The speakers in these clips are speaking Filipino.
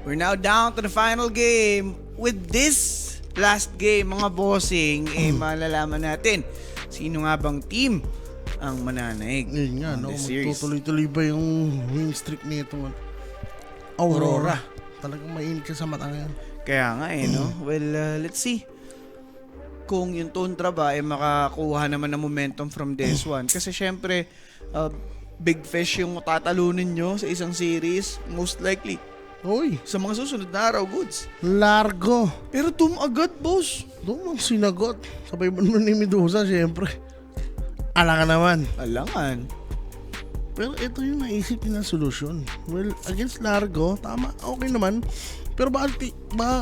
We're now down to the final game. With this last game, mga bossing, malalaman natin sino nga bang team ang mananaig. Yun nga, on no? this series. Magtutuloy-tuloy ba yung win streak nito? Aurora. Talagang mainit siya sa mata ngayon. Kaya nga no? Well, let's see kung yung Tundra ba ay makakuha naman ng momentum from this one. Kasi syempre, big fish yung tatalunin nyo sa isang series. Most likely, Uy, sa mga susunod na araw, goods. largo. Pero agad, boss. Doon ang sinagot. Sabay mo ni Medusa, syempre. Ala ka naman. Alangan. Pero ito yung naisip niya na solusyon. Well, against Largo, tama, okay naman. Pero baka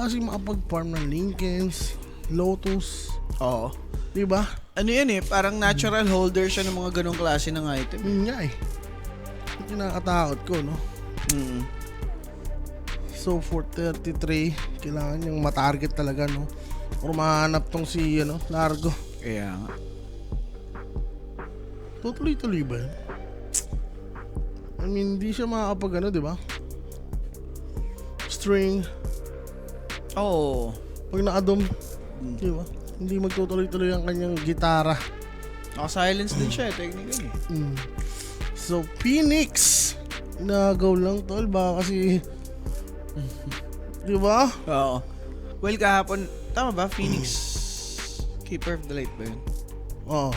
kasi makapag-farm ng Lincolns, Lotus, Oo. diba? Ano yan parang natural holder siya ng mga ganong klase ng item. Yun nga Yung kinakatakot ko, no? Mm. So, for 33, kailangan niyang matarget talaga, no? Or mahanap tong si, Largo. Kaya nga. Tutuloy-tuloy ba yun? I mean, hindi siya makakapag, di ba? String, Oo. pag na-adom, di ba? Hindi magtutuloy-tuloy ang kanyang gitara. Naka-silence din siya, technically. So, Phoenix, inagaw lang, tol. Baka kasi, di ba? Oo. Well, kahapon, tama ba? Phoenix Keeper of the Light ba yun? Oo.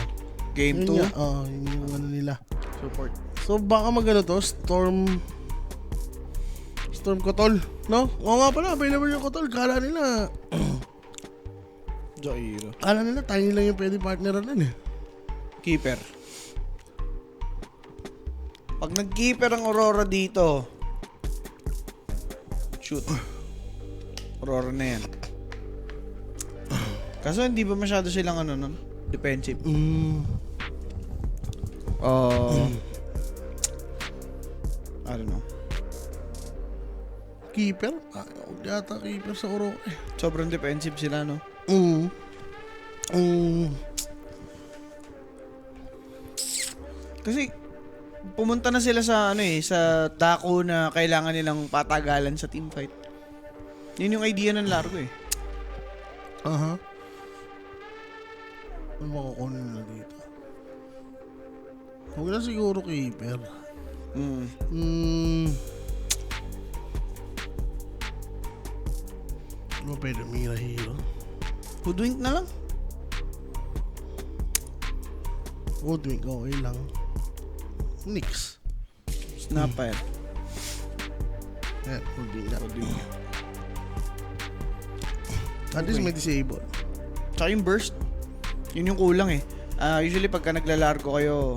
Game 2? Yun yung ano nila. Support. So, baka magano to, Storm Kotol, no? Oo nga pala, available yung Kotol. Kala nila tayo lang yung pwede partneran nun Keeper. Pag nag-keeper ang Aurora dito, shoot. Aurora na yan. Kaso hindi ba masyado silang nun? Defensive. I don't know. Keeper? Huwag yata keeper sa Oro. Sobrang defensive sila, no? Kasi pumunta na sila sa sa dako na kailangan nilang patagalan sa team fight. Yun yung idea ng Largo Ano makukunin na dito? Huwag na siguro keeper. Ano pwede Mira Hero? Hoodwink na lang. Woodwink, okay lang. Nix. Snapper. Woodwink na. At least may disable. Tsaka yung burst. Yun yung kulang usually pagka naglalargo kayo,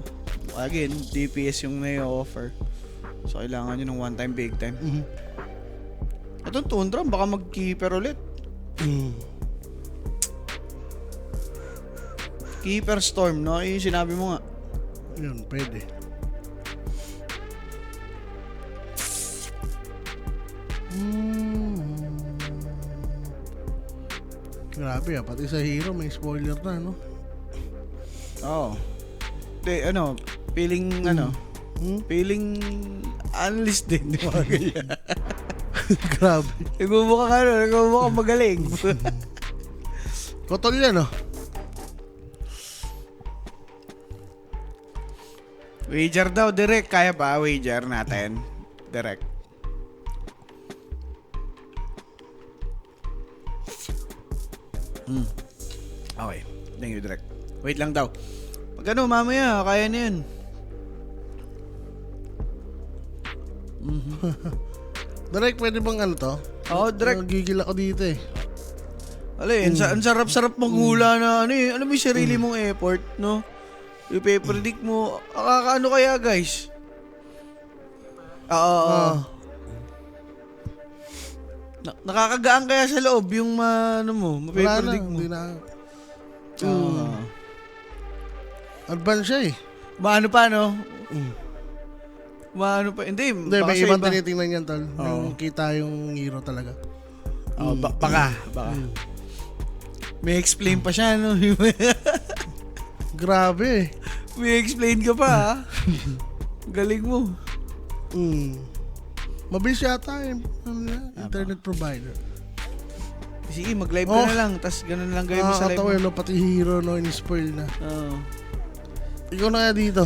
again, DPS yung offer. So kailangan nyo ng one time, big time. Itong Tundra, baka mag-keeper ulit. Keeper Storm, no? Yung sinabi mo nga. Yun, pwede. Grabe pati sa hero may spoiler na, no? Oo. Feeling feeling analyst din, di ba? Grabe. Nagmumukha magaling. Kotol yan, no? Wager daw, direct. Kaya ba? Wager natin. Direct. Okay. Thank you, direct. Wait lang daw. Pag mamaya, kaya na yun. Direct, pwede bang to? Oo, direct. Gigil ako dito Ang sarap-sarap maghula na ano mo yung sarili mong effort, no? Ipe-predict mo, ano kaya, guys? Nakakagaan kaya sa loob yung mape-predict mo. Hindi na. Advance siya Maano pa, no? Maano pa? Hindi, may ibang tinitingnan yan, tol. Yung kita yung hero talaga. Baka. May explain pa siya, no? Grabe. May explain ka pa, ha? Galing mo. Mabilis yata internet provider. Sige, mag-live ka na lang, tas ganun lang gawin mo sa live mo. Nakakatawa, no? Pati hero, no? In-spoil na. Oo. Ikaw na kaya dito.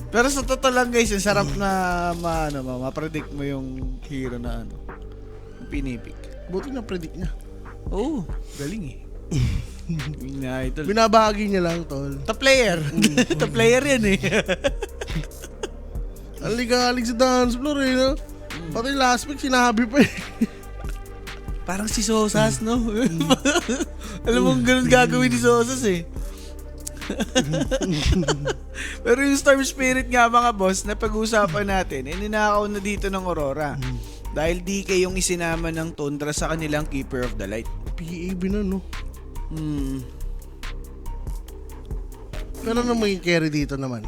Pero sa totoo lang guys, ang sarap na ma-predict mo yung hero na yung pinipik. Buti na predict niya. Oo, galing eh. Yung idol. Binabahagi niya lang, tol. Top player. Top player yan eh. Aligalig sa dance floor eh, no? Pati last week sinabi pa eh. Parang si Sosas, no? Alam mo, ganun gagawin ni Sosas eh. Pero yung Storm Spirit nga mga boss, na pag-uusapan natin, ninakaw na dito ng Aurora. Dahil DK yung isinama ng Tundra sa kanilang Keeper of the Light. PAB na, no? Pero ano may carry dito naman?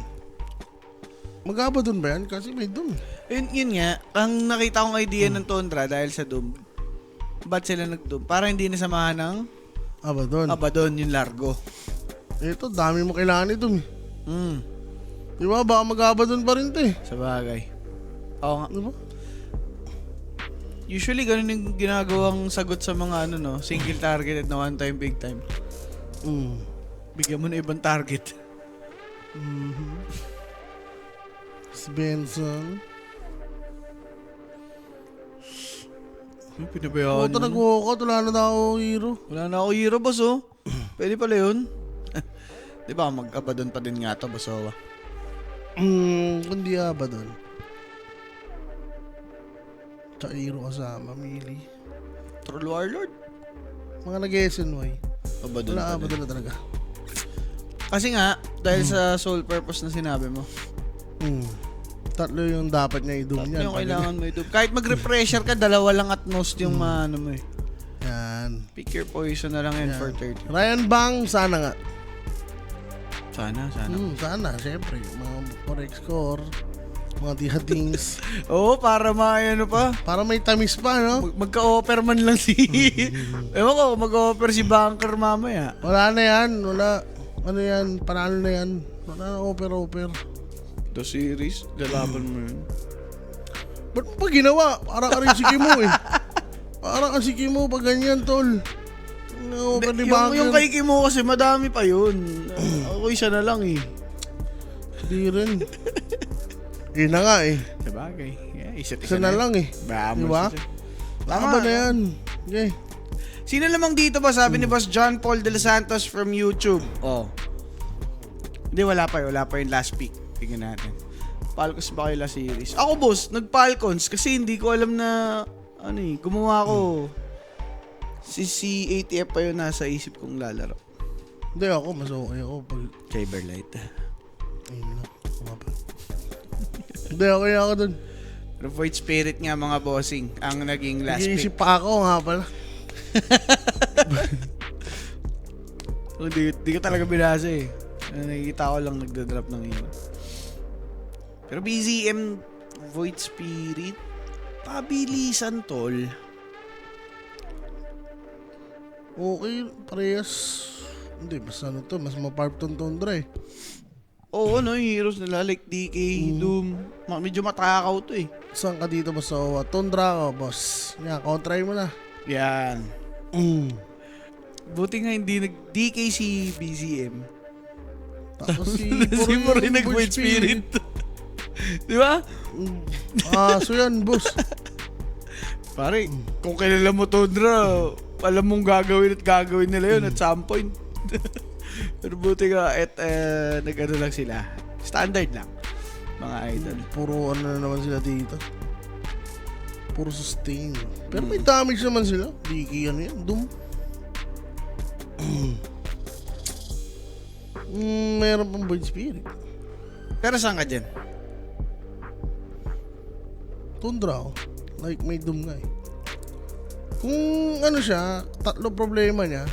Mag-aba dun ba yan? Kasi may dun. Yun nga, ang nakita kong idea ng Tundra dahil sa Doom. Ba't sila nag-Doom? Para hindi nasamahan ng Abaddon yung Largo. Ito, dami mo kailangan ito. Di ba? Baka mag-aba dun pa rin ito eh. Sa bagay. Oo nga. Di ba? Usually, ganun yung ginagawang sagot sa mga single targeted na one time, big time. Bigyan mo na ibang target. Benson. Pinabayaan Ito nag-walkout, wala na ako hero. Wala na ako hero, boss, oh. Pwede pala yun. Di ba, mag-Abaddon pa din nga to, boss, oh. Kundi Abaddon. Tsaka hero kasama, Mili. Troll Warlord. Mga nag-SNY. Abaddon Wala pa Abaddon din. na talaga. Kasi nga, dahil sa sole purpose na sinabi mo. Tatlo yung dapat niya i-doom niyan. Yung kailangan mo ito. Kahit mag-refresher ka, dalawa lang at most yung maano mo eh. Yan. Pick your poison na lang yan for 30. Ryan Bang, sana nga. Sana. Sana, syempre. Mga correct score. Mga tihadings. Oo, para ano pa. Para may tamis pa, no? Magka-offer man lang si... Ewan ko, mag-offer si Banker mamaya. Wala na yan. Wala. Ano yan? Panalo na yan. Wala na offer. The series, lalaban mo yun. Ba't mo pa ginawa? Para ka rin si Kimo eh. Para ka si Kimo pag ganyan, tol. Offer ni Banker. Yung kay Kimo kasi madami pa yun. Ako isa na lang eh. Hindi rin. Yun na nga eh. Sabagay. Yeah, isa na lang eh. Diba? Tama na yan. Okay. Sino lamang dito ba? Sabi ni Boss John Paul de los Santos from YouTube. Oh. Hindi, wala pa yung last pick. Tingnan natin. Falcons ba kayo last series? Ako boss, nag-Falcons kasi hindi ko alam na gumawa ko. Si ATF pa yun nasa isip kong lalaro. Hindi ako, mas okay ako pag... Cyberlight. Ayun na. Hindi, okay ako dun. Pero Void Spirit nga mga bossing ang naging last pick. Nag-iisip pa ako nga pala. Hindi ko talaga binasa eh. Nakikita ko lang nagda-drop ng hero. Pero BZM Void Spirit pabilisan tol. Okay, parehas. Hindi, mas mas maparp tong Tundra eh. Oo, yung heroes nila like DK, Doom. Medyo matakaw to eh. Saan ka dito boss? So, Tundra ka, boss. Yan, kontray mo na. Yan. Buti nga hindi nag-DK si BZM. Tapos si Puro rin nag-Void Spirit. Di ba? So yan, boss. Pare, kung kilala mo Tundra, alam mong gagawin nila yun at some point. Pero buti nga nag-ano lang sila. Standard lang, mga idol. Puro na naman sila dito. Puro sustain. Pero may damage naman sila. Diki yan. Doom. Meron pang Void Spirit. Pero saan ka dyan? Tundra oh. Like may Doom nga eh. Kung ano siya, tatlo problema niya.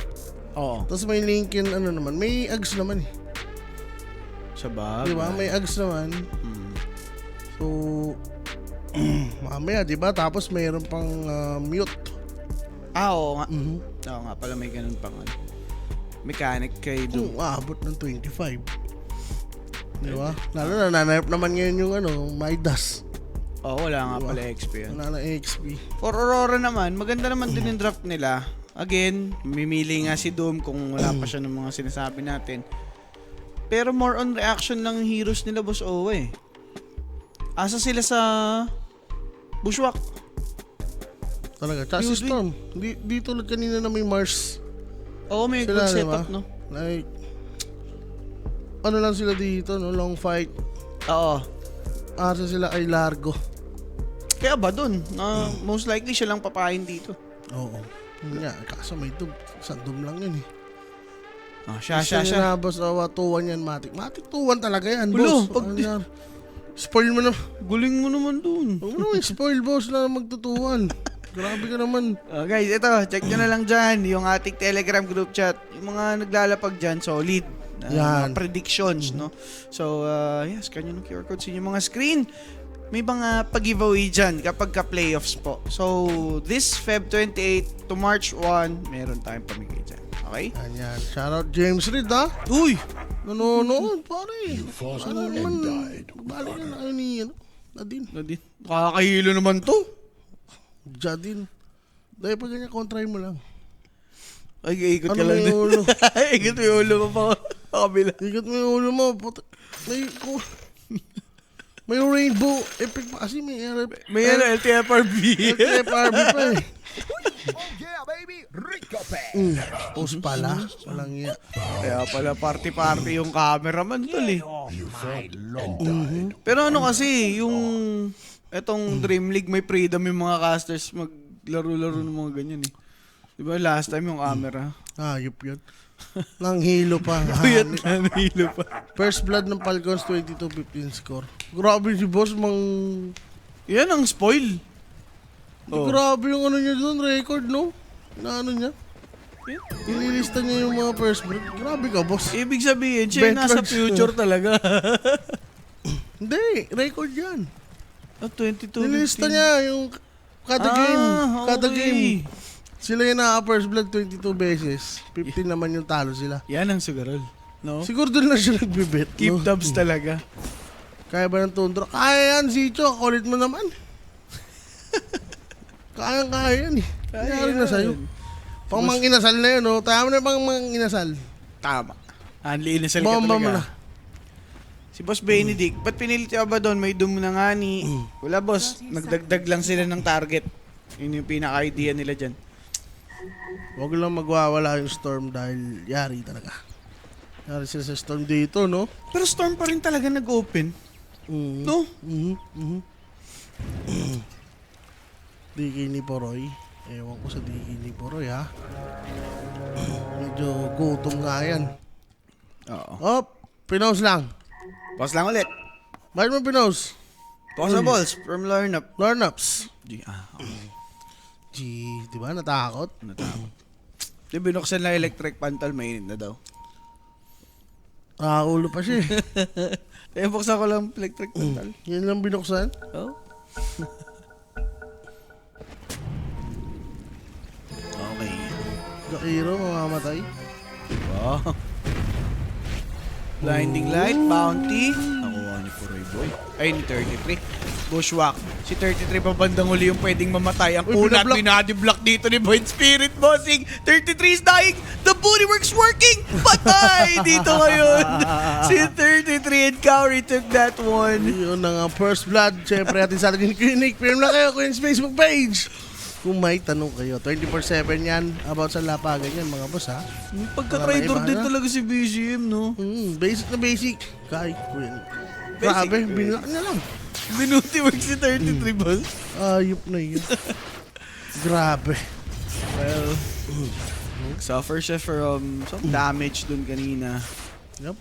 Oo. Tapos may Lincoln naman. May Ags naman eh. Sa bagay. Diba? May Ags naman. So, mamaya, diba? Tapos mayroon pang mute. Oo nga. Oo nga pala may ganun pang mechanic kay Doom. Kung aabot ng 25. Diba? Lalo na nanayap naman ngayon yung Midas. Oh, wala nga Diba? pala XP yan. Wala na XP. For Aurora naman, maganda naman din yung draft nila. Again, mimili nga si Doom kung wala pa siya ng mga sinasabi natin. Pero more on reaction ng heroes nila, Boss Owe. Asa sila sa Bushwhack. Talaga. Tsaka si Storm. Di tulad kanina na may Mars. Oo, may Sila, good setup, diba? no? Like, ano lang sila dito, no? Long fight. Oo. Asa sila ay largo. Kaya ba dun? Na most likely siya lang papahin dito. Oo. Yun nga, kaso may dum. Isang dum lang yun eh. Oh, siya. Na, boss, 2-1 yan, Matic. Matic 2-1 talaga yan, Ulo, boss. pag- Ano yan? Spoil mo na. Guling mo naman dun. Huwag mo naman spoil, boss, na magtutuwan. Grabe ka naman. Guys, ito, check nyo na lang dyan yung ating Telegram group chat. Yung mga naglalapag dyan, solid. Yan. Mga predictions, no? So, yes, scan nyo ng QR code sa inyong mga screen. May mga pag-giveaway dyan kapag ka-playoffs po. So, this Feb 28 to March 1, meron tayong pamigay dyan. Okay? Yan. Shoutout James Reed, ha? Uy! Nanonood, pare. Sana naman, balik na kayo ni, Nadine. Nakakahilo naman to. Jadine. Dahil pag ganyan, kontray mo lang. Ay, ikot ka Ano lang may din. ulo? Ikot mo yung ulo mo pa kabila. Ikat mo yung ulo mo. May rainbow effect pa kasi may May LTFRB. FRB pa eh. Oh yeah, baby! Rico Pe! Post pala. Walang iya. Kaya pala party-party yung cameraman tol eh. Pero ano kasi, yung etong Dream League may freedom yung mga casters maglaro-laro ng mga ganyan eh. Diba last time yung camera? Hayop yun. Nang hilo pa. Kuyat na nahilo pa. First blood ng Falcons 22-15 score. Grabe si boss Yan ang spoil. Grabe yung ano niya doon, record no? Na ano niya? Inilista niya yung mga first blood. Grabe ka boss. Ibig sabihin, siya yung nasa Benchmarks. future talaga. Hindi, record yan. 22. Nilista niya yung kada game. Kada game. Sila yung naka-first blood 22 beses. 15 naman yung talo sila. Yan ang sugarol. No? Siguro doon lang siya nagbibet. Keep no? tabs talaga. Kaya ba ng tundra? Kaya yan, Zicho. Kulit mo naman. Kaya yan eh. Kaya na sa'yo. Pang mang-inasal na yun, no? Tama na pang mang-inasal. Tama. Hanli inasal ka Bomba mo talaga. na. Si Boss Benedict, ba't pinilit ka ba doon? May doom na nga ni... Wala boss, nagdagdag lang sila ng target. Yun yung pinaka-idea nila dyan. Huwag lang magwawala yung Storm dahil yari talaga. Yari sila sa Storm dito, no? Pero Storm pa rin talaga nag-open. No? DK ni Poroy. Ewan ko sa DK ni Poroy, ha? Medyo gutom nga yan. Oo. Oh, pinos lang. Pause lang ulit. Bakit mo pinos? Pausables from Larnup. Larnups. Okay. Di ba? Natakot? Natakot. Di binuksan lang electric pantal, mainit na daw. Ulo pa siya eh. Kaya buksan ko lang electric pantal. Yan lang binuksan. Oh. Okay. Dakiro, mamamatay. Wow. Blinding Light, Bounty. Nakuha ni Puroy Boy. Ay, ni 33. Bushwhack. Si 33 pa bandang huli yung pwedeng mamatay. Ang Uy, kunat, binablock. binadi-block dito ni Void Spirit Bossing. 33 is dying. The booty works working. Patay dito ngayon. Si 33 and Cowrie took that one. Yun na nga, first blood. Siyempre atin sa atin yung clinic. Film lang kayo Queen's Facebook page. Kung may tanong kayo, 24/7 yan about sa lapagan yan mga boss ha. May pagka-traitor Mga din iba, talaga si BGM, no? Basic na basic. Kahit Queen. Basic. Grabe, binlock niya lang. Binuti work si 33, boss. Ayop na yun. Grabe. Well, suffer siya from some damage dun kanina. Yep.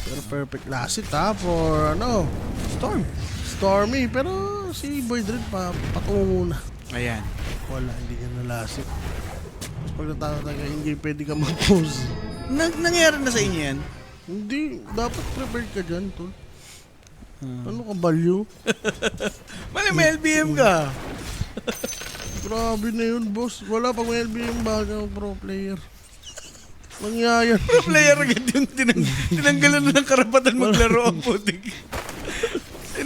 Pero perfect last hit ha for ano, Storm. Stormy. Pero si Boy Dread patungo muna. Ayan. Wala, hindi niya nalasit. Pag natatataga, hindi pwede ka mag-pose. Nangyari na sa inyo yan? Hindi, dapat prepared ka dyan, tol. Ano ka, value? Mali, may LBM ka. Grabe na yun, boss. Wala pag may LBM baga pro player. Mangyayan. Pro player agad yung tinanggalan na ng karapatan maglaro ang putik.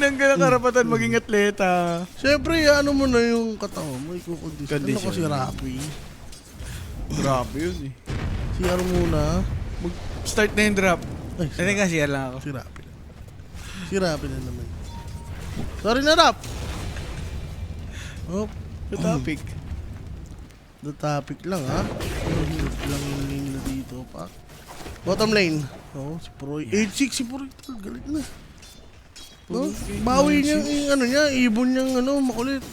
Tinang ka na karapatan maging atleta. Siyempre, ano mo na yung katawan mo, ikukondisyon. Ano Condition. kasi Rapi? Grabe yun eh. CR muna. Start na yung drop. Ay, Hindi ka, share lang ako. si Rapi na. Si Rapi na naman. Sorry na, Rap! Oh, The topic. the topic lang, ha? Hirap lang yung lane na dito, pa. Bottom lane. Oh, si Puroy. 8-6 si Puroy. Galit na. No? Bawi niya yung ano niya, ibon niyang makulit.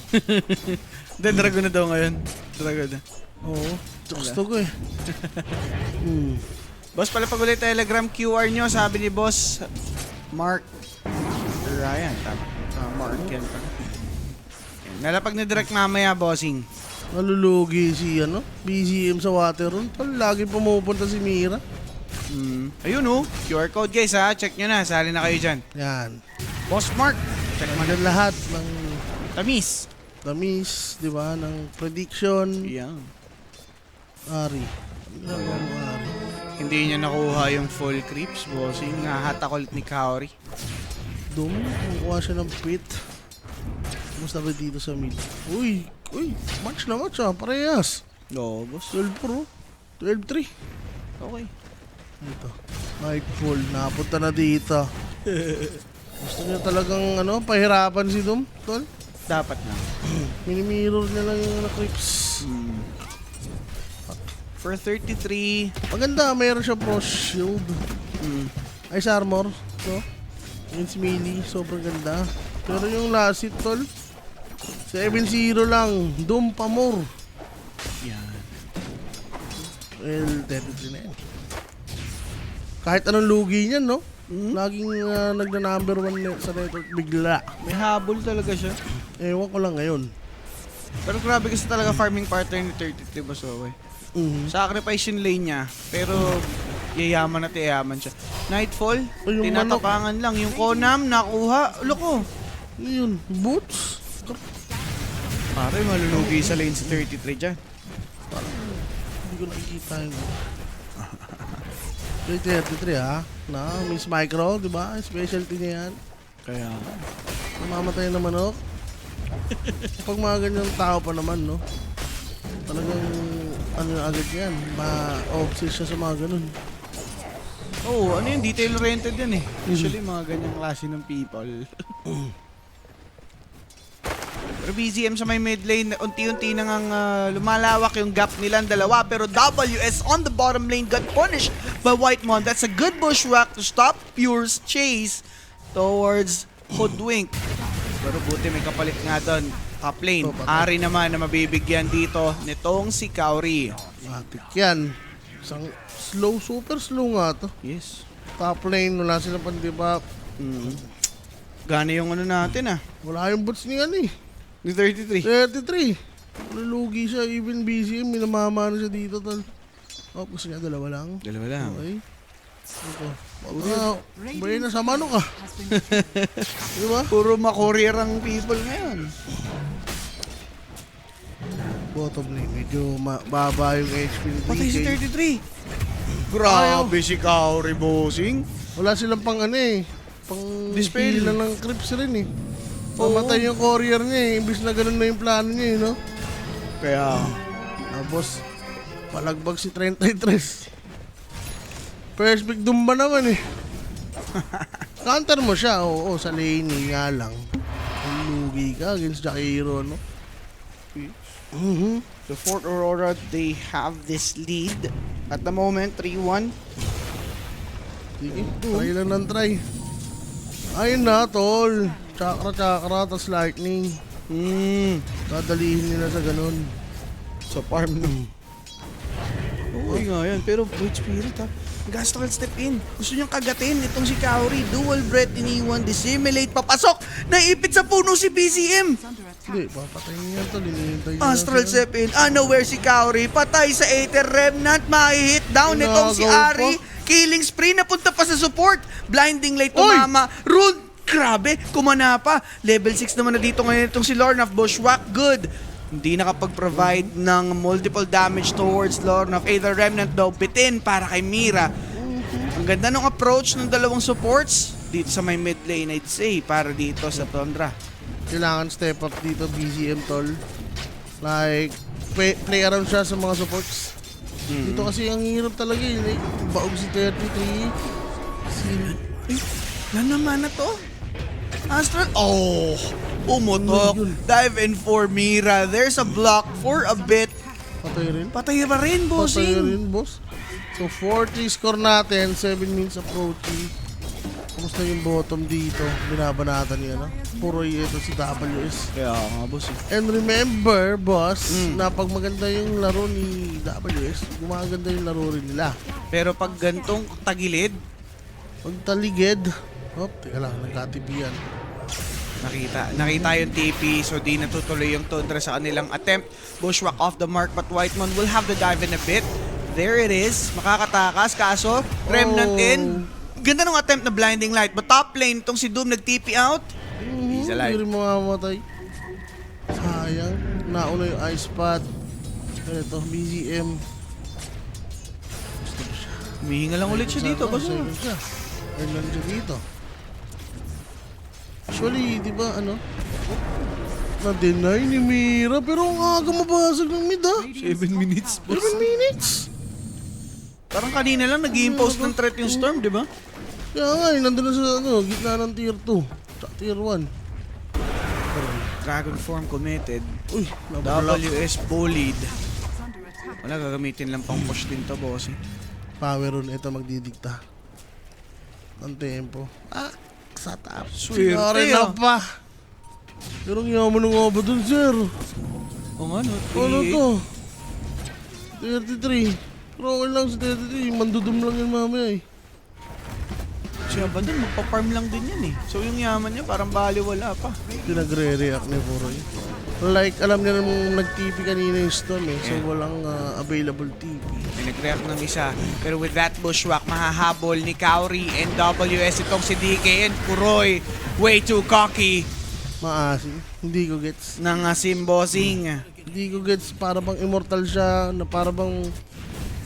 Then, dragon na daw ngayon. Dragon na. Oo. Gusto ko eh. Boss, pala pag ulit Telegram QR nyo, sabi ni Boss Mark Ryan. Tama. Mark yan pa. Nalapag ni direct mamaya, bossing. Nalulugi si BGM sa water room. Lagi pumupunta si Mira. Ayun oh, QR code guys ha, check nyo na, sali na kayo dyan. Yan. Boss Mark, check mo na. Yan lahat ng Tamis. tamis, di ba? Ng prediction. Yan. Ari. Ano ginagawa mo, Ari? Hindi niya nakuha yung full creeps, bossing. Nahatak ulit ni Kaori. Dum, kumukuha siya ng pit. Kumusta ba dito sa mid? Uy, match na match parehas. No, boss. 12 pro, 12-3. Okay. Ito, Nightfall, napunta na dito. Gusto niya talagang pahirapan si Dum, tol. Dapat lang. Mini-mirror niya lang yung creeps. For 33, Maganda, mayroon siya pro shield. Ice armor, no? Against melee, sobrang ganda. Pero yung last hit, tol, 7-0 lang. Doom pa more. yan. Well, 33 na yan. Kahit anong lugi niyan, no? Laging nagna-number 1 sa network bigla. May habol talaga siya. Ewan ko lang ngayon. Pero grabe kasi talaga farming partner ni 33, boss Owe. Sacrifice yung lane niya, pero yayaman at yayaman siya. Nightfall, O, yung tinatapangan lang. Yung Konam, nakuha. Loko. Ano yun? Boots? Pare, malulugi sa lane si 33 dyan. Hindi ko nakikita yung... 33 ha? Na, Miss Micro, di ba? Specialty niya yan. Kaya, Namamatay na manok. Pag mga ganyang tao pa naman, no? Talagang, agad yan. Ma-obsess siya sa mga ganun. ano yun, detail oriented yan eh. Usually, mga ganyang klase ng people. Pero BZM sa may mid lane, unti-unti nang lumalawak yung gap nilang dalawa. Pero WS on the bottom lane got punished by Whitemon. That's a good bushwhack to stop Pure's chase towards Hoodwink. Pero buti may kapalit nga doon. Top lane, Ari naman na mabibigyan dito nitong si Kaori. Matik yan. Isang slow, super slow nga to. Yes. Top lane, wala silang pandibap. Gana yung natin Wala yung boots ni Ni 33. 33. Lulugi siya, even BCM, minamama na siya dito, tol. Oh, gusto niya dalawa lang. Dalawa lang. Okay. Ito. Bray na sa manok ah. Di ba? Puro ma-courier ang people ngayon. Bottom lane, medyo baba yung HP ni Patay si DK. 33. Grabe si Kaori, bossing. Wala silang pang pang Dispel. heal na ng creeps rin Mamatay yung courier niya imbis na ganun na yung plano niya no? Kaya, Tapos, palagbag si 33. First pick Dumba naman Counter mo siya, oo, sa lane nga lang. Kung lugi ka against Jakiro, no? the fourth Aurora, they have this lead. At the moment, 3-1. Sige, try lang ng try. Ayun na, tol. Chakra, tas lightning. Dadalihin nila sa ganun. Sa farm no. Uy nga yan, pero Void Spirit Gastral step in. Gusto niyang kagatin itong si Kaori. Dual breath iniwan, dissimulate, papasok. Naipit sa puno si BCM. Hindi, papatayin niya tol. Hinihintay niya Astral sila. step in. Unaware si Kaori. Patay sa Aether Remnant. Mahihit down itong si Ginagaw Ari. Killing spree. Napunta pa sa support. Blinding light Oy! tumama. Rune. Grabe. Kumana pa. Level 6 naman na dito ngayon itong si Lornaf. Bushwhack. Good. Hindi nakapag-provide ng multiple damage towards Lornaf. Aether Remnant daw bitin para kay Mira. Ang ganda ng approach ng dalawang supports. dito sa may mid lane, I'd say, para dito sa Tundra. Kailangan step up dito, BZM tol. Like, play around siya sa mga supports. Dito kasi ang hirap talaga yun eh. Baog si 33. Na naman na to? Astral, oh! Umutok. Ano yun? Dive in for Mira. There's a block for a bit. Patay rin. Patay pa rin, Patay bossing. rin, boss. So, 40 score natin. 7 minutes approaching. Kumusta yung bottom dito? Binabanatan niya, no? Puro ito si WS. Kaya nga, boss. And remember, boss, na pag maganda yung laro ni WS, gumaganda yung laro rin nila. Pero pag gantong tagilid, Pag taligid, teka lang, nagkatibihan. nakita yung TP, so di natutuloy yung Tundra sa kanilang attempt. Bushwhack off the mark, but Whiteman will have the dive in a bit. There it is, makakatakas, kaso Remnant in. Ganda ng attempt na blinding light, but top lane, itong si Doom nag-TP out. He's alive. Hindi rin mamamatay. Sayang. Nauna yung ice pad. Ito, BZM. Humihinga lang ulit siya dito, boss. Second siya. Ayun siya dito. Actually, di ba, na-deny ni Mira, pero ang aga mabasag ng mid, 7 minutes, 7 minutes. Parang kanina lang nag-i-impose ng threat yung Storm, di ba? Kaya nga, nandun na sa gitna ng tier 2. Sa tier 1. Dragon form committed. Uy, nablock. WS bullied. Wala, gagamitin lang pang push din to, boss. Power rune, ito magdidikta. Ang tempo. Sa top. Swerte, Sorry na pa. Pero ang yaman ng obo dun, sir. O nga, no? Ano to? 33. Pero okay lang sa 33. Mandudum lang yun mamaya eh. Siya ba dun? Magpa-farm lang din yan eh. So yung yaman niya parang baliwala pa. Pinagre-react ni Puroy. Like, alam niya namang nag-TP kanina yung Storm eh. So walang available TP. Pinag-react ng isa. Pero with that bushwhack, mahahabol ni Kauri and WS itong si DK and Puroy. Way too cocky Maasim. Hindi ko gets. ng Simbosing. Hindi ko gets. Para bang immortal siya. Na para bang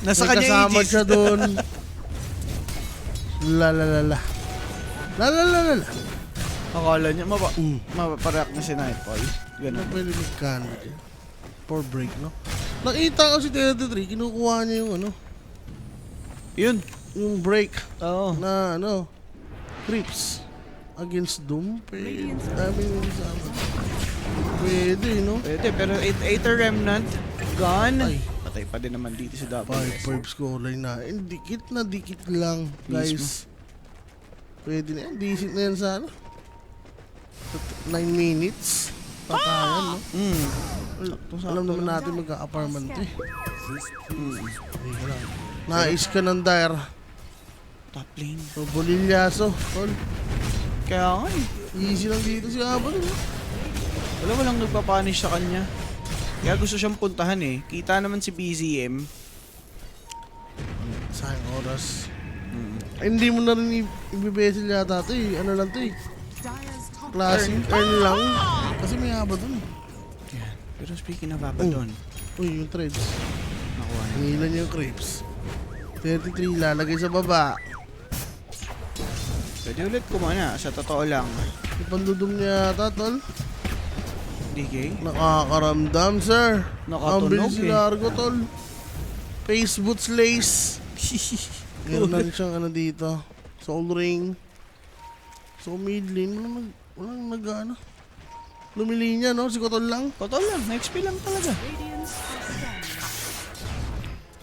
Nasa may kanya kasama Aegis. siya doon. La la la la. La la la la la. Akala niya mapapareact na si Nightfall. Ano Ganun. pwede mag-candle eh? For break, no? Nakita ko si 33, kinukuha niya yung Yun. yung break Oo. na creeps against Doom. Pwede. Pwede, no? Pwede, pero Aether Remnant, gone. Ay. Patay pa din naman dito si 5 WS. scoreline na. Dikit na dikit lang, guys. Pwede na yan. Decent na yan sa 9 minutes. Patayan, no? Alam naman natin magka-apartment eh. Nais ka ng dire. Top lane. So, Bolilyaso. Tol. Kaya nga eh. Easy lang dito si Abon. Walang nagpapunish sa kanya. Kaya gusto siyang puntahan eh. Kita naman si BZM. Sayang oras. Ay, hindi mo na rin ibibesil yata ito eh. Ano lang ito eh. Classic earn lang. Kasi may haba dun. Yan. Pero speaking of Abaddon, Uy, yung threads. nakuha na. Hingilan niya yung crepes. 33, lalagay sa baba. Pwede ulit kumana, sa totoo lang. Ipandudum niya yata, tol. DK? Nakakaramdam, sir. Nakatunog Ang bilis si eh. Largo, tol. Face boots lace. Meron siyang dito. Soul ring. So, mid lane. Walang lumilinya, no? Si Kotol lang. Totoo lang, na-XP lang talaga.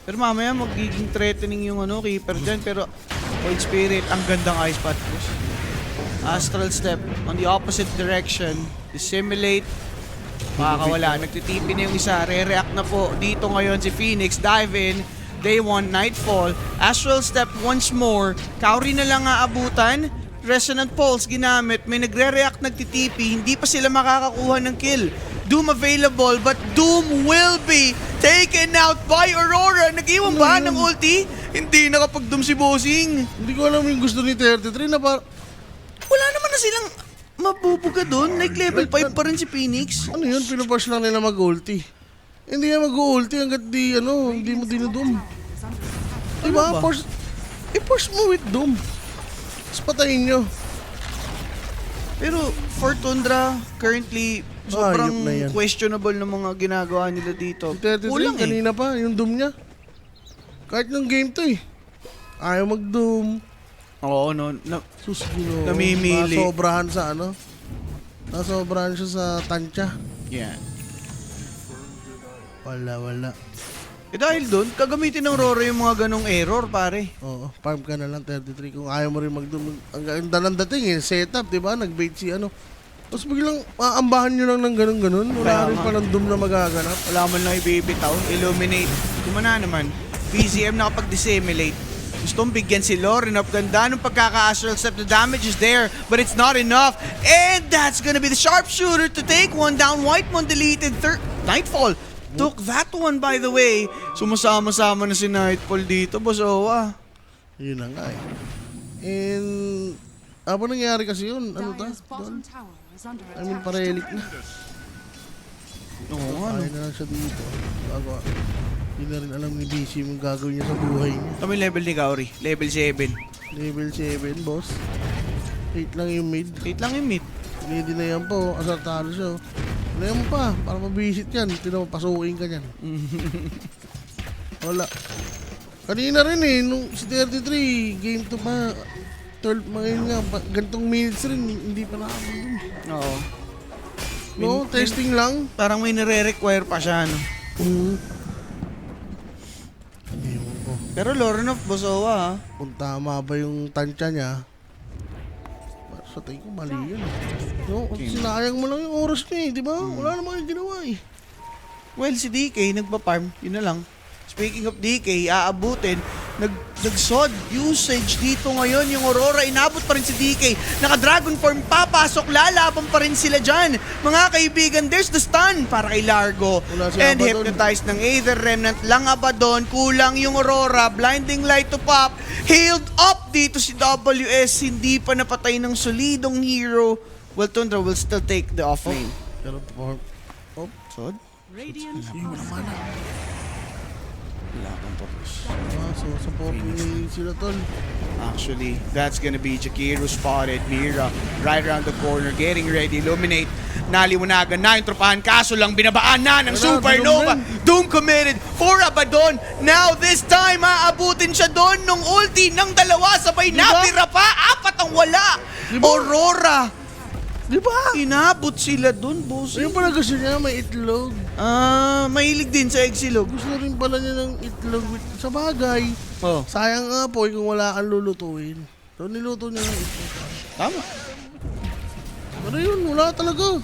Pero mamaya magiging threatening yung keeper dyan. Pero Void Spirit, ang gandang ice path. Astral Step on the opposite direction. Dissimulate. Makakawala. Nagtitipi na yung isa. Re-react na po dito ngayon si Phoenix. Dive in. Day 1, Nightfall. Astral Step once more. Kauri na lang aabutan. Resonant Pulse ginamit. May nagre-react, nagtitipi. Hindi pa sila makakakuha ng kill. Doom available, but Doom will be taken out by Aurora. Nag-iwan ba ng ulti? Hindi nakapag-Doom si Bossing. Hindi ko alam yung gusto ni 33 na Wala naman na silang mabubuga doon. Like level 5 pa rin si Phoenix. ano yun, pinupush lang nila mag-ulti. Hindi nga mag-ulti hanggat hindi mo dinudum. Diba? Ano ba? I-push mo with Doom. Tapos patayin nyo. Pero for Tundra, currently, sobrang Ayop na yan. questionable ng mga ginagawa nila dito. Si 33, Kulang eh. kanina pa, yung Doom niya. Kahit ng game to eh. Ayaw mag-Doom. Oo, no. Sus, Ginoo. Namimili. Nasobrahan sa ano. Nasobrahan siya sa tansya. Yan. Wala. Eh dahil doon, kagamitin ng Roro yung mga ganong error, pare. Oo, farm ka na lang 33 kung ayaw mo rin mag-Doom. Ang ganda ng dating eh, setup, di ba? Nag-bait si ano. Tapos biglang aambahan nyo lang ng ganun-ganun. Wala Kaya rin nga. palang Doom na magaganap. Wala man lang ibibitaw, illuminate. Kumana naman, PCM nakapag-dissimulate. Gustong bigyan si Lauren of ganda ng pagkaka-astral step. The damage is there, but it's not enough. And that's gonna be the sharpshooter to take one down. Whitemon deleted. Nightfall took that one, by the way. Sumasama-sama na si Nightfall dito, Bosowa. Yun na nga eh. And, apa nangyari kasi yun? Ano ta? Dire's bottom Doon? tower is under I mean, attack. parelik na. Oo, ano. Kaya na lang siya dito. Bago, hindi na rin alam ni BC yung gagawin niya sa buhay niya. Kami level ni Kaori, level 7. Level 7, boss. 8 lang yung mid. 8 lang yung mid. Ready na yan po. Asartado siya. Ano mo pa? Para mabisit yan. Pinapasukin ka yan. Wala. Kanina rin eh. Nung si 33, game to pa. 12 ngayon nga. Gantong minutes rin. Hindi pa nakakabang dun. Oo. No? Testing lang. Parang may nire-require pa siya, no? Ewan ko. Pero Lauren of Bosowa, ha? Kung tama ba yung tansya niya. Sa tingin ko mali yun. No? Sinayang mo lang yung oras niya eh. Di ba? Wala namang yung ginawa eh. Well, si DK nagpa-farm, yun na lang. Speaking of DK, aabutin, nag-sod usage dito ngayon. Yung Aurora, inabot pa rin si DK. Naka-dragon form, papasok, lalaban pa rin sila dyan. Mga kaibigan, there's the stun para kay Largo. Wala si And Abaddon. hypnotized ng Aether Remnant lang Abaddon. Kulang yung Aurora, blinding light to pop. Healed up dito si WS. Hindi pa napatay ng solidong hero. Well, Tundra will still take the offlane. Pero for... Oh, Sod? Radiant Wala kang purpose. so supporting sila tol. Actually, that's gonna be Jakiro spotted. Mira right around the corner, getting ready, illuminate. Naliwanagan na yung tropahan, kaso lang binabaan na ng Wala, Supernova. Doom committed for Abaddon. Now this time, aabutin siya doon nung ulti ng dalawa. Sabay Diba? napira pa, 4 ang wala. Diba? Aurora. Di ba? Inabot sila doon, boss. Ayun pala gusto niya, may itlog. Mahilig din sa Exilog. Gusto rin pala niya ng itlog with... Sa bagay. Oh, Sayang nga po kung wala kang lulutuin. So niluto niya ng itlog. tama. Pero yun, wala talaga.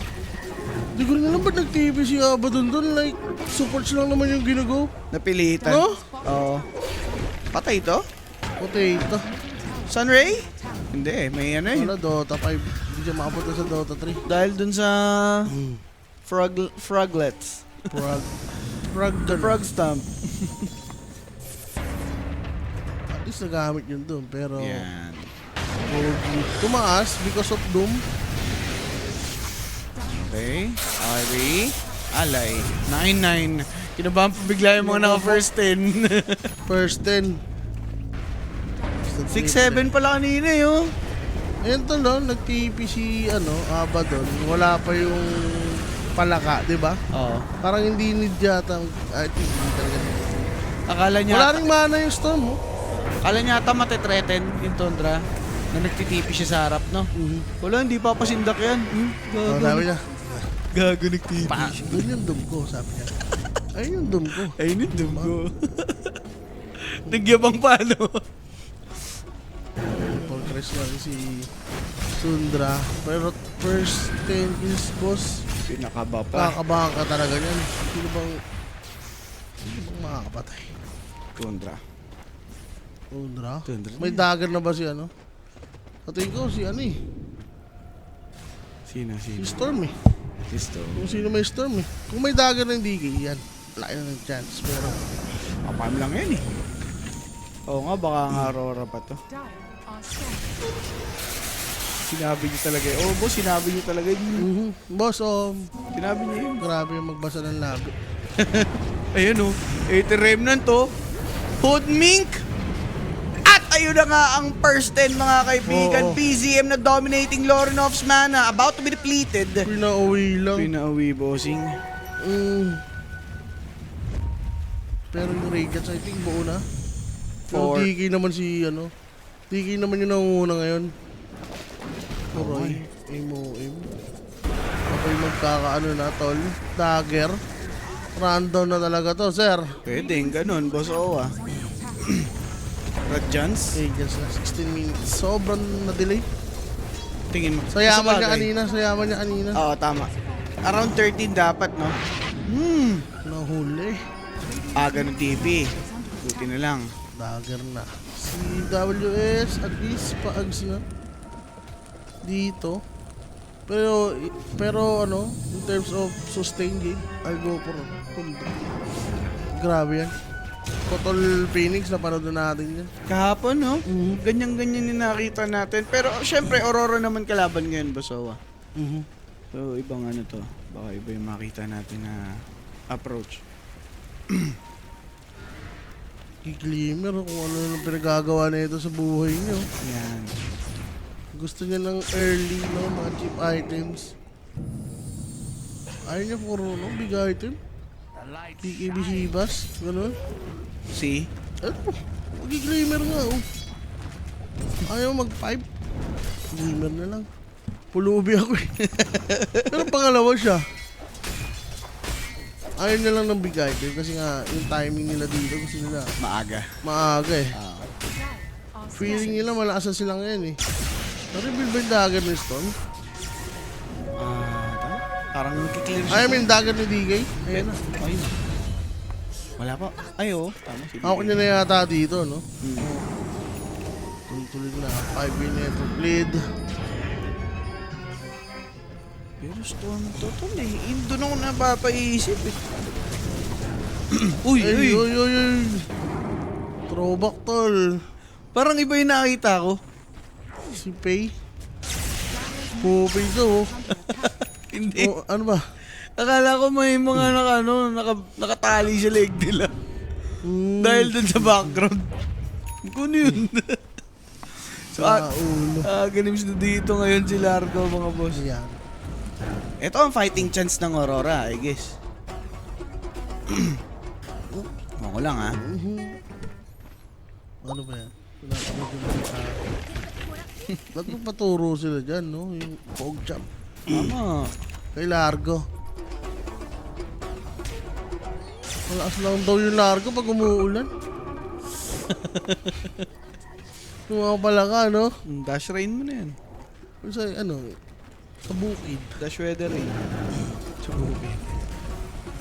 Hindi ko rin alam ba't nag-TV si Abaddon doon. Like, supports lang naman yung ginugo. Napilitan. No? Oo. Patay to? Potato. Sunray? Hindi, may ano eh. Wala, Dota 5. Hindi siya makapunta sa Dota 3. Dahil dun sa froglets. Frog. Frog The doon. frog stomp. At least nagamit yun doon. Pero, Yan. tumaas because of Doom. Okay. Ari. Alay. 9-9. Kinabahan pa bigla yung mga naka first 10. First 10. 6-7 pala kanina eh, oh. Ayun to no, nag-TP si Abaddon. Wala pa yung palaka, di ba? Oo. Parang hindi need yata. I think hindi talaga. Akala niya, Wala ring mana yung storm, oh. akala niya ata matitreten yung Tundra na nagtitipi siya sa harap, no? Wala, hindi papasindak yan. Oh, sabi niya, Gago nagtipi. pa, doon yung doom ko, sabi niya. Ayun yung doom ko. Ayun yung dugo. Nagyabang pa, no? Progress lang si Tundra. Pero first 10 kills, boss. Pinakaba pa. Kakabahan ka talaga niyan. Sino bang makakapatay? Tundra. Tundra? Tundra May na dagger na ba si ano? Sa tingin ko si ano eh. Sino? Si Storm eh. Gusto. Kung sino may Storm eh. Kung may dagger ng DK, yan. Laki na ng chance. Pero Kapam lang yan eh. Oo nga, baka nga Aurora pa to. Dire are strong. Sinabi niyo talaga eh. Oh, boss, sinabi niyo talaga yun. boss, Sinabi niyo yun. grabe yung magbasa ng labi. Ayun oh. 80 remnant to. Hood Mink. At ayun na nga ang first 10 mga kaibigan. Oo. BZM na dominating Lorenov's mana. About to be depleted. Pinauwi lang. Pinauwi, bossing. Pero yung Radiance, I think buo na. Pero Four. TK naman si ano. TK naman yung nangunguna ngayon. Roy, aim. Ako'y magkakaano na, tol. Dagger. Random na talaga to, sir. Pwedeng ganun, boss Owa. Radiance? Radiance na, 16 minutes. Sobrang na-delay. Tingin mo. Sayaman niya Sabagay. kanina. Oo, tama. Around 13 dapat, no? Nahuli. Aga ng TP. Buti na lang. Dagger na. Si WS, at least, paags na. Dito. Pero ano, in terms of sustain game, I'll go for Hulda. Grabe yan. Total Phoenix, napanood na natin yan. Kahapon, no? Ganyan-ganyan yung nakita natin. Pero, syempre, Aurora naman kalaban ngayon, boss Owa. So, ibang ano to. Baka iba yung makita natin na approach. Glimmer kung ano yung pinagagawa na ito sa buhay niyo. Yan. Gusto niya ng early, no? Mga cheap items. Ayaw niya puro, no? Big item. PKB Shibas. Ganun. See? Ano? Glimmer nga, oh. Ayaw mag-5. Glimmer na lang. Pulubi ako eh. Pero pangalawa siya. Ayaw na lang ng big item kasi nga yung timing nila dito gusto nila maaga eh. Feeling nila malakas na sila ngayon eh. Na-reveal ba yung dagger ni Stone? Parang nagkiklear siya. I mean dagger ni DK? Ayan na. Ayun. Wala pa. Ay, oo. Tama. Ako niya na yata dito, no? Tuloy na. 5 minute lead. Pero Storm to eh. Doon ako napapaisip eh. Uy. Throwback tol. Parang iba yung nakita ko. Si Pei. Pupay to, oh. Hindi. Oh, ano ba? Akala ko may mga nakatali sa leg nila. Dahil dun sa background. Kung yun. So, ulo. ganims na dito ngayon si Largo, mga boss. Ayan. Ito ang fighting chance ng Aurora, I guess. Ako lang, ha? Ano ba yan? Ba't magpaturo sila dyan, no? Yung pog jump. Tama. Kay Largo. Malakas lang daw yung Largo pag umuulan. Tumawa pala ka, no? Dash rain mo na yan. Kung sa, ano, sa bukid. Dash weather rain. Sa bukid.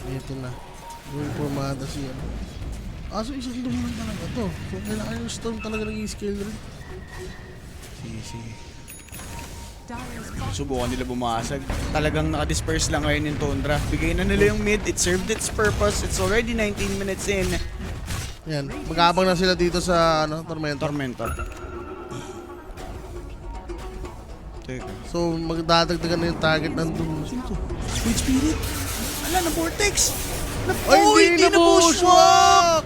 Ito na. Going formada siya. So isang dumaan talaga to. So kailangan yung storm talaga nag-i-scale rin. Sige. Dyer's bottom Subukan nila bumasag. Talagang nakadisperse lang ngayon yung Tundra. Bigay na nila yung mid. It served its purpose. It's already 19 minutes in. Yan. Mag-aabang na sila dito sa ano, Tormentor. Tormentor. Teka. So magdadagdagan na yung target ng doom. Wait, Spirit! Ala, na-vortex! Ay, Hindi na bushwalk!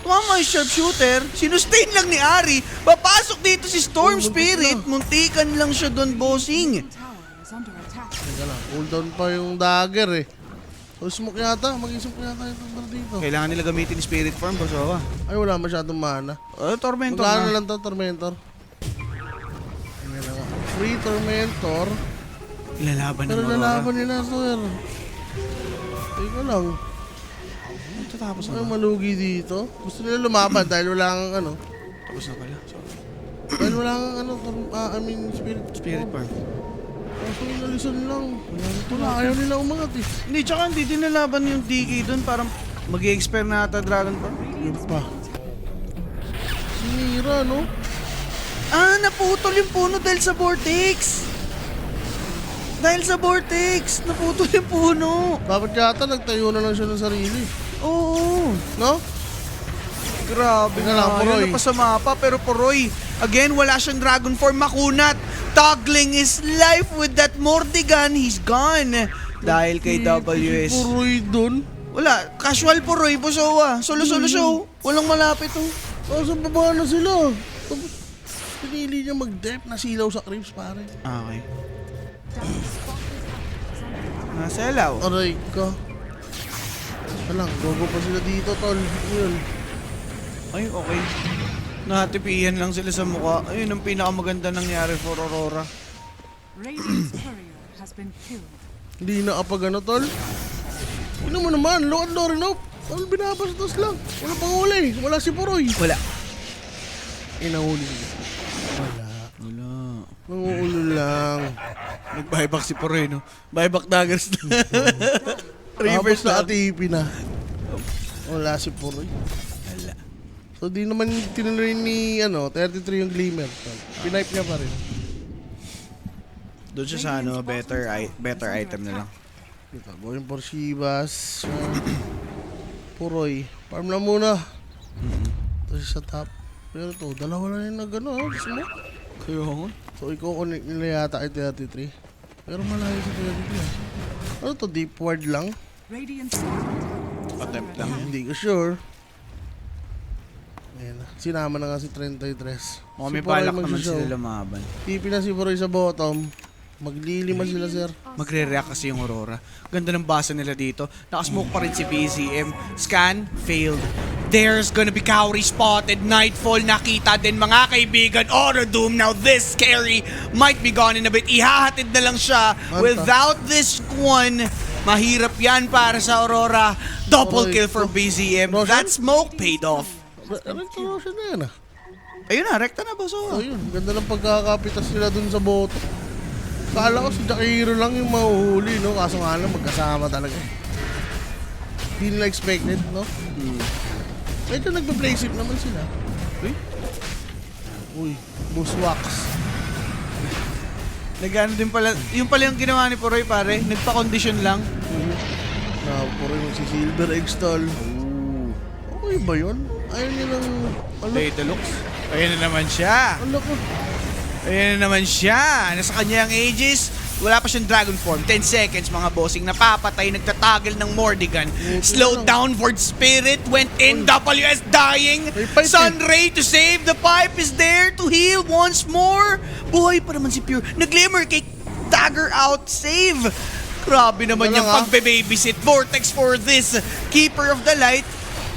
Tama yung sharpshooter. Sinustain lang ni Ari. Papasok dito si Storm Spirit. Muntikan lang siya doon, bossing. tower is under attack. Teka lang. Cooldown pa yung dagger eh. So smoke yata. Mag-smoke yata yung number dito. Kailangan nila gamitin Spirit Form, boss. Ay wala masyadong mana. Tormentor Magkano na. lang to, Tormentor? Ayan na nga. Free Tormentor. Ilalaban ng Pero Aurora. lalaban nila, sir. Teka lang. Tatapos Ay na. malugi dito. Gusto nila lumaban dahil wala kang ano. Tapos na pala. Sorry. Dahil wala kang ano, spirit. Spirit Form. Kaso inalisan lang. Wala, ayaw nila umangat eh. Hindi, tsaka hindi din nalaban yung DK doon. Parang mag-i-expire na ata Dragon Form. Yun pa. Sinira, no? Naputol yung puno dahil sa Vortex. Naputol yung puno. Dapat yata nagtayo na lang siya ng sarili. Oo. No? Grabe Teka lang, nga. Poroy. Yun na pa sa mapa. Pero Poroy, again, wala siyang Dragon Form makunat. Toggling his life with that Mordigan. He's gone. Dahil kay WS. Puroy dun. Wala. Casual Poroy, Bosowa. Solo-solo show. Walang malapit oh. Oh, sa baba na sila. Tapos, pinili niya mag-dep, nasilaw sa creeps, pare. Okay. Dire's bottom tower is under attack. Naselaw. Aray ka. Alang, gogo pa sila dito, tol. Yun. Ay, okay. Nahatipihan lang sila sa mukha. Ayun ang pinakamaganda nangyari for Aurora. Radiant's courier has been killed. Hindi na kapag ano, tol. Ano mo naman, load Lorino. Tol, binabastos lang. Wala pang huli. Wala si Puroy. Wala. Inahuli niya. Wala. Wala. Nanguulo lang. Nag-buyback si Poroy, no? Buyback daggers na. Reverse Reverse na na. atipi na. Wala si Puroy. Wala. So di naman tinuloy ni 33 yung Glimmer. Tol. Pinipe niya pa rin. Doon siya sa better item na lang. Ito, going for Shivas. Puroy. Farm lang muna. Ito siya sa top. Pero to, dalawa na yung smoke. Kaya nga. So, i-connect nila yata ay 33. Pero malayo sa 33. Ano to, deep ward lang? Radiant's bottom tower is Attempt under lang. attack. Hindi ko sure. Ayan na. Sinama na nga si 33. Mukhang may Puroy balak naman magsishow. sila lumaban. Tipi na si Puroy sa bottom. Maglilima sila, sir. Magre-react kasi yung Aurora. Ganda ng basa nila dito. Nakasmoke pa rin si BZM. Scan, failed. There's gonna be Kauri spotted. Nightfall, nakita din mga kaibigan. Aura Doom, now this carry might be gone in a bit. Ihahatid na lang siya. Anta. Without this one, mahirap yan para sa Aurora. Double Aray kill for ko. BZM. Roshan? That smoke paid off. Ano siya na yan ah? Ayun na, rekta na ba? Oh, yun. Ganda ng pagkakapitas nila dun sa boto. Kala ko si Jakiro lang yung mahuhuli, no? Kaso nga lang, magkasama talaga. Hindi nila expected, no? Medyo nagpa-play safe naman sila. Uy, Bushwax. Nagano din pala, yung pala yung ginawa ni Poroy pare, nagpa-condition lang. Puro yung si Silver Egg Stall. Okay ba yun? Ayaw nilang... Data looks. Ayan na naman siya. Ano ko? Ayan na naman siya. Nasa kanya ang ages. Wala pa siyang dragon form. 10 seconds mga bossing. Napapatay. Nagtatagal ng Mordigan. Slowed down. Vord Spirit went in. WS dying. May pipe Sunray to save the pipe is there to heal once more. Buhay pa naman si Pure. Nag-glimmer kay Dagger out. Save. Grabe naman Wala yung nga. pagbe-babysit. Vortex for this Keeper of the Light.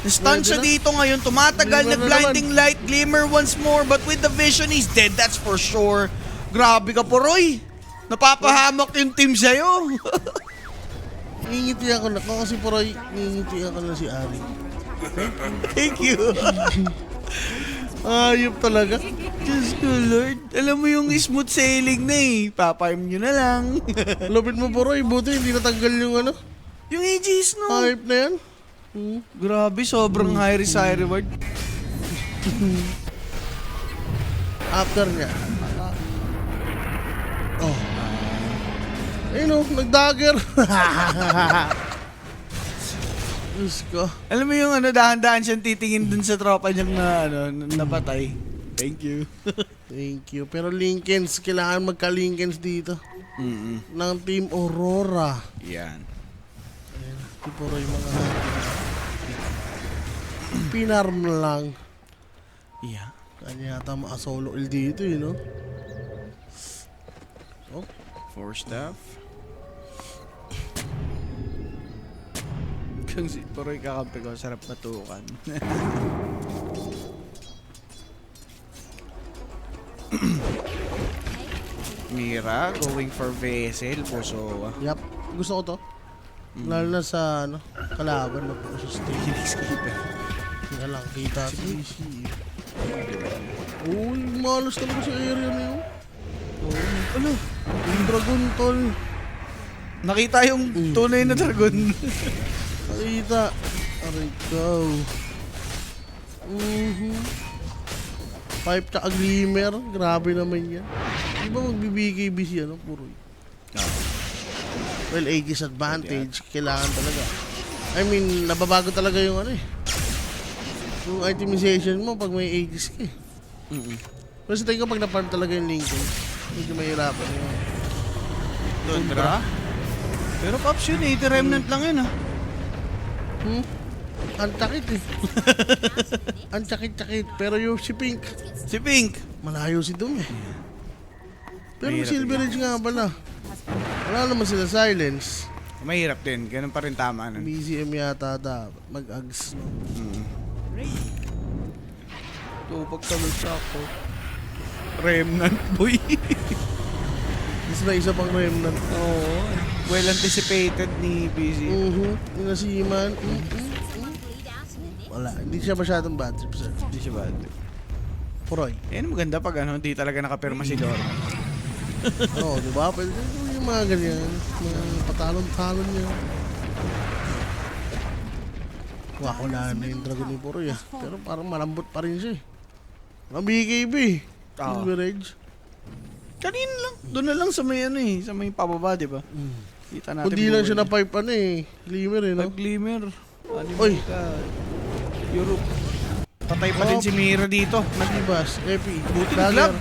Na-stun Pwede siya na. dito ngayon. Tumatagal. Glimmer na Nag-blinding light. Glimmer once more. But with the vision, he's dead. That's for sure. Grabe ka po, Roy. Napapahamak yung team sa'yo. Ngingitihan ko na. Kung kasi Puroy, ngingitihan ko na si Ari. Thank you. Ayop talaga. Diyos ko, Lord. Alam mo yung smooth sailing na eh. Paparm nyo na lang. Lupit mo Puroy, buti hindi natanggal yung yung Aegis, no? hype na yan. Grabe, sobrang high risk, high reward. After niya. Oh. Ayun o, nag-dagger. Diyos ko. Alam mo yung dahan-dahan siyang titingin dun sa tropa niyang napatay. Thank you. Thank you. Pero Linkens, kailangan magka-Linkens dito. Ng Team Aurora. Yan. Ayan, puro yung mga pinarm lang. Yeah. Kanya yata solo kill dito, no? Oh, 4 staff. Kung si Poroy kakampi ko, sarap matukan. Mira, going for Vessel, Puso. yep. Gusto ko to. Lalo na sa kalaban na po sa stage. Kaya lang, kita sa PC. Uy, malas talaga sa area na yun. Ano? Yung dragon, tol. Nakita yung tunay na dragon. Nakita. Aray ko. Pipe tsaka glimmer. Grabe naman yan. Di ba magbibigay busy puro yun? Well, Aegis advantage. Kailangan talaga. I mean, nababago talaga yung yung itemization mo pag may Aegis ka eh. Pero sa tingin ko pag na-farm talaga yung Lincoln, medyo mahirapan yun. Tundra? Pero Pops yun, 80 remnant lang yun Ang sakit eh. Ang sakit-sakit. Pero yung si Pink, Si Pink. malayo si Dum eh. Pero Mahirap Silver Edge nga pala. Wala naman sila silence. Mahirap din. Ganun pa rin tama nun. BCM yata dapat. Mag-ags. No? So, pagtalog sa ako. Remnant, boy. Mas na isa pang remnant. Oo. Well anticipated ni BC. Yung nasiman. Wala. Hindi siya masyadong bad trip, sir. Hindi siya bad. Puroy. Yan maganda pag ano, hindi talaga nakapirma si Lorna. Oo, di ba? Pwede yung mga ganyan. Mga patalon-talon niya. Wala na yung Dragon ni Puroy ah. Pero parang malambot pa rin siya eh. Ang BKB. Oo. Silver Edge. Kanina lang. Doon na lang sa may ano eh. Sa may pababa, di ba? Kita natin. Kundi lang buhay. siya na pipe ano eh. Glimmer eh, no? Pag-glimmer. Oy. Europe. Patay pa Oh. din si Mira dito. Nagbibas. Epi. Buti Dagger. naglag.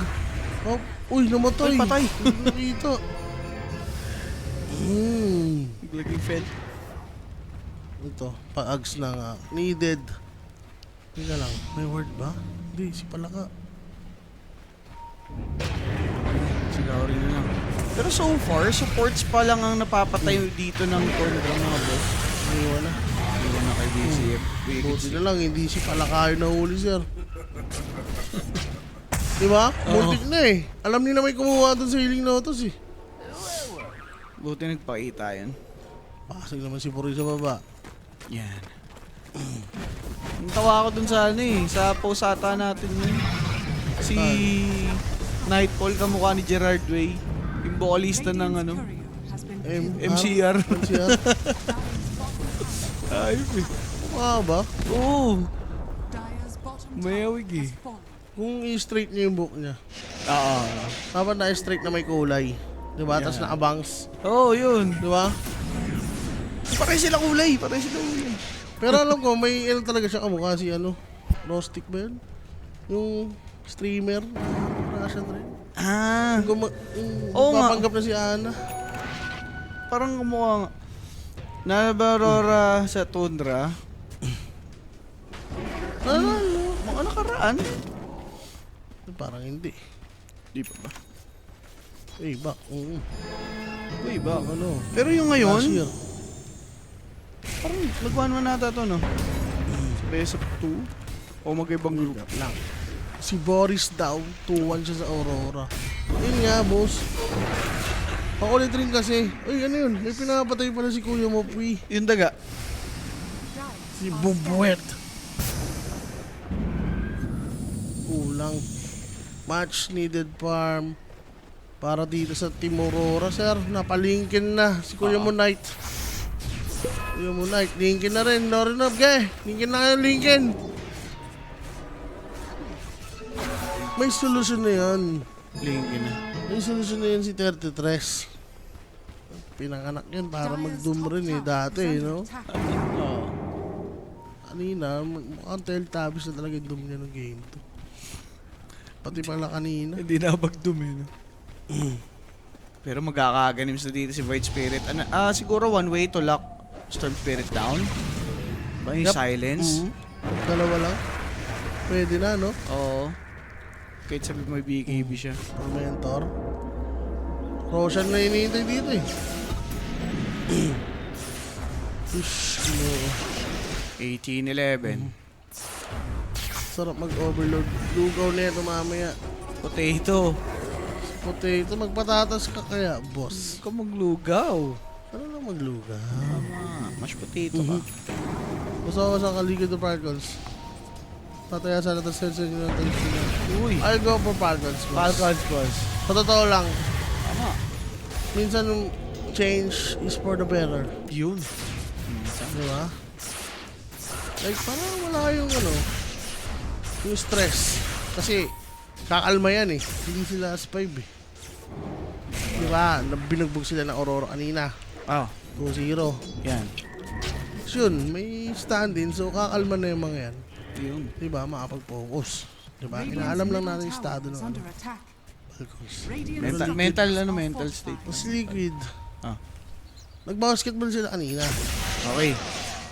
Oh, uy, namatay. Ay, patay. Hindi nakita. Naglagay fell. Ito, pa-ags na nga. Needed. Teka lang, may word ba? Hindi, si Palaka. Sigaw rin lang. Pero so far, supports pa lang ang napapatay dito ng corner ng mga boss. May wala. Iwan na kay BCF. Buti na lang, hindi si Palaka yung nahuli, sir. Diba? Muntik na eh. Alam niyo na may kumuha doon sa Healing Lotus eh. Buti nagpakita yan. Pasig naman si Puroy sa baba. Yan. Ang tawa ko dun sa ano eh, sa posata natin yun. Si Nightfall kamukha ni Gerard Way. Yung vocalista ng ano, MCR. MCR? Ayun eh. Mukha ba? Oo. Mayawig eh. Kung i-straight niya yung book niya. Oo. Dapat na-straight na may kulay. Diba? Yeah. Tapos nakabangs. Oo, yun. Diba? Pareho sila kulay. Pareho sila kulay. Pero alam ko, may ano talaga siya kamukha si ano, Rostic ba yun? Yung streamer, Russian rin. Ah. Yung Oo nga. papanggap na si Ana. Parang kumukha nga. Nabarora sa Tundra. Ano? Mga nakaraan. Parang hindi. Di pa ba? Eh, ba? Oo. Uy, ba? Ano? Pero yung Last ngayon, year. parang nagwan mo nata to, no? Best of 2? O mag-ibang group? Lang. Si Boris daw, 2-1 siya sa Aurora. Yun nga, boss. Pakulit rin kasi. Uy, ano yun? May pinapatay pala si Kuya Mopwi. Yung daga. Si Bubuet. Kulang. Much needed farm. Para dito sa Team Aurora, sir. Napalingkin na si Kuya Monite. Kuya Monite, linkin na rin. No rin up, gay. Linkin na kayo, linkin. May solusyon na yan. Linkin na. May solusyon na yan si 33. Pinanganak yan para mag-doom rin eh. Dati, no? Oo. Kanina, mukhang Teletubbies na talaga yung doom niya ng game to. Pati pala kanina. Hindi na bagdumi, no? Pero magkakaganim sa dito si Void Spirit. Siguro one way to lock Storm Spirit down. Ba yung Yup. silence? Dalawa lang. Pwede na, no? Oo. Kahit sabi mo may BKB siya. Tormentor. Roshan na hinihintay dito eh. Ush, no. 18-11. Sarap mag-overload. Lugaw na ito mamaya. Potato. Potato, magpatatas ka kaya, boss. Ka maglugaw. Ano lang maglugaw? Mashed potato ka. Gusto ko sa Kaligid of Falcons. Tataya sana ito sensor nyo ng tension na. Uy. I'll go for Falcons, boss. Falcons, boss. Sa totoo lang, Tama. minsan yung change is for the better. Yun. Di ba? Like, parang wala yung ano, yung stress. Kasi, kakalma yan eh. Hindi sila as 5 eh. Di ba? Binugbog sila ng Aurora kanina. Ah, 2-0. yan. So yun, may stand-in. So, kakalma na yung mga yan. Yun. Di ba? Makapag-focus. Di ba? Inaalam lang natin yung estado ng ano, Falcons. Mental state. Mas liquid. Ah. Nag-basketball sila kanina. Okay.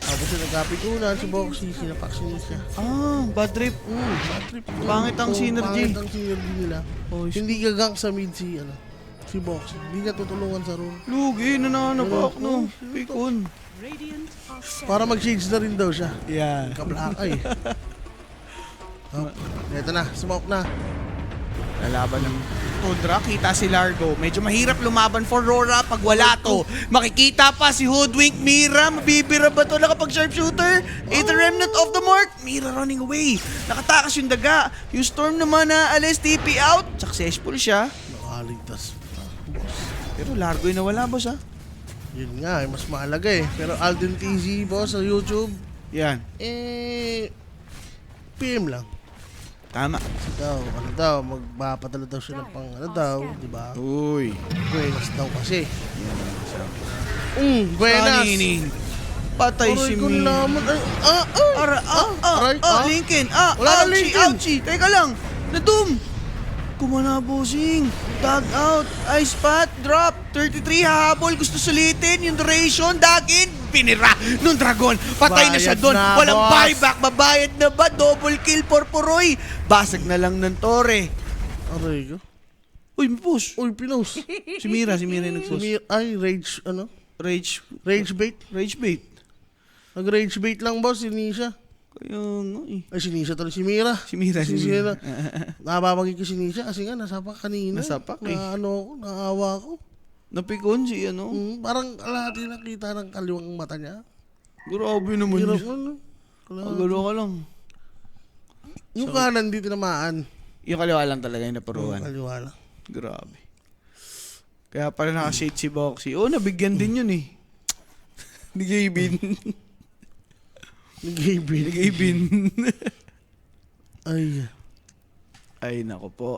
Tapos yung nagkapikunan si Boxy, sinapaksin siya. Bad trip. Bad trip. Pangit ang synergy. Pangit ang synergy nila. Oh, Hindi gagang sa mid si Boxy. Hindi niya tutulungan sa rune. lugi, nananapak, no? Pikon. Para mag-shades na rin daw siya. Yan. Kablaka eh. Eto na, smoke na. Lalaban ng Tundra, kita si Largo. Medyo mahirap lumaban for Rora pag wala to. Makikita pa si Hoodwink, Mira. Mabibira ba to nakapag sharpshooter? Either remnant of the mark. Mira running away. Nakatakas yung daga. Yung Storm naman na alis, TP out. Successful siya. Nakaligtas. Pero Largo yung nawala, boss, ha? Yun nga, mas mahalaga eh. Pero Alden TZ, boss, sa YouTube, Yan. PM lang. Tama. Ano daw, magpapadala daw siya ng pang di ba? Uy. Buenas daw kasi. Buenas. Kanining. Patay si Aray ko Mira. naman. Aray, Lincoln. Wala kang Ouchie, Lincoln. ouchie. Teka lang. Nadum. Kumana, bossing. Tag out. Ice spot. Drop. 33 hahabol. Gusto sulitin. Yung duration. Dagin. Pinira nung dragon. Patay na siya Bayad doon. na, Walang boss. buyback. Babayad na ba? Double kill for Puroy. Basag na lang ng Tore. Aray ko. Uy, may push. Uy, pinos. Si Mira yung nag-push. Ay, rage bait. Rage bait. Nag-rage bait lang, boss, si Nisha. Kaya nga eh. Ay, si Nisha tuloy, si Mira. Si Mira. Nababagay ko si Nisha kasi nga nasapak kanina. Nasapak eh. Naawa ko. Napikon si ano. Parang kalahati nakita ng kaliwang mata niya. Grabe naman Hirap yun. mo, no? Pagalo ka lang. Yung kanan di tinamaan. Yung kaliwa lang talaga yung napuruan. Kaliwa lang. Grabe. Kaya pala nakashade si Boxy. Oh, nabigyan din yun eh. Ni Gavin. Ni Gavin. Ay. Ay, nako po.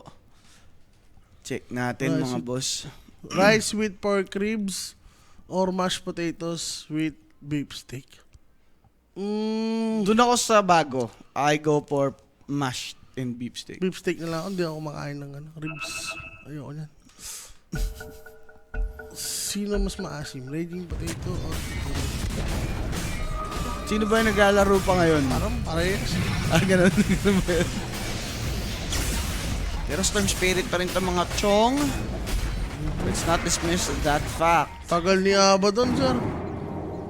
Check natin mga boss. Rice with pork ribs or mashed potatoes with beef steak. Doon ako sa bago. I go for mashed and beef steak. Beef steak na lang ako. Hindi ako makain ng ribs. Ayoko niyan. Sino mas maasim? Raging potato or Sino ba yung naglalaro pa ngayon? parang parehas. Ganun. Ganun ba yun? Pero Storm Spirit pa rin itong mga chong. Let's not dismiss that fact. Tagal ni Aba doon, sir.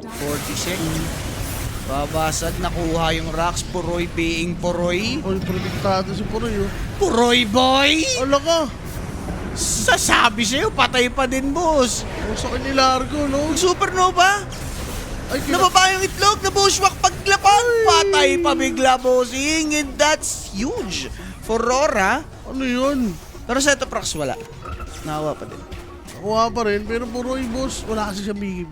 46. Babasag, nakuha yung rocks. Puroy being Puroy. Oy, prediktado si Puroy, oh. Puroy boy! Ala ka! Sasabi sa'yo, patay pa din, boss. Ang sakit ni Largo, no? Supernova? Ay, Nababa yung itlog, nabushwak paglapan. Patay pa bigla, bossing. And that's huge. For Rora, ano yun? pero sa ito, Prox, wala. Nawa pa din. Nakuha pa rin, pero Puroy, boss, wala kasi siya BKB.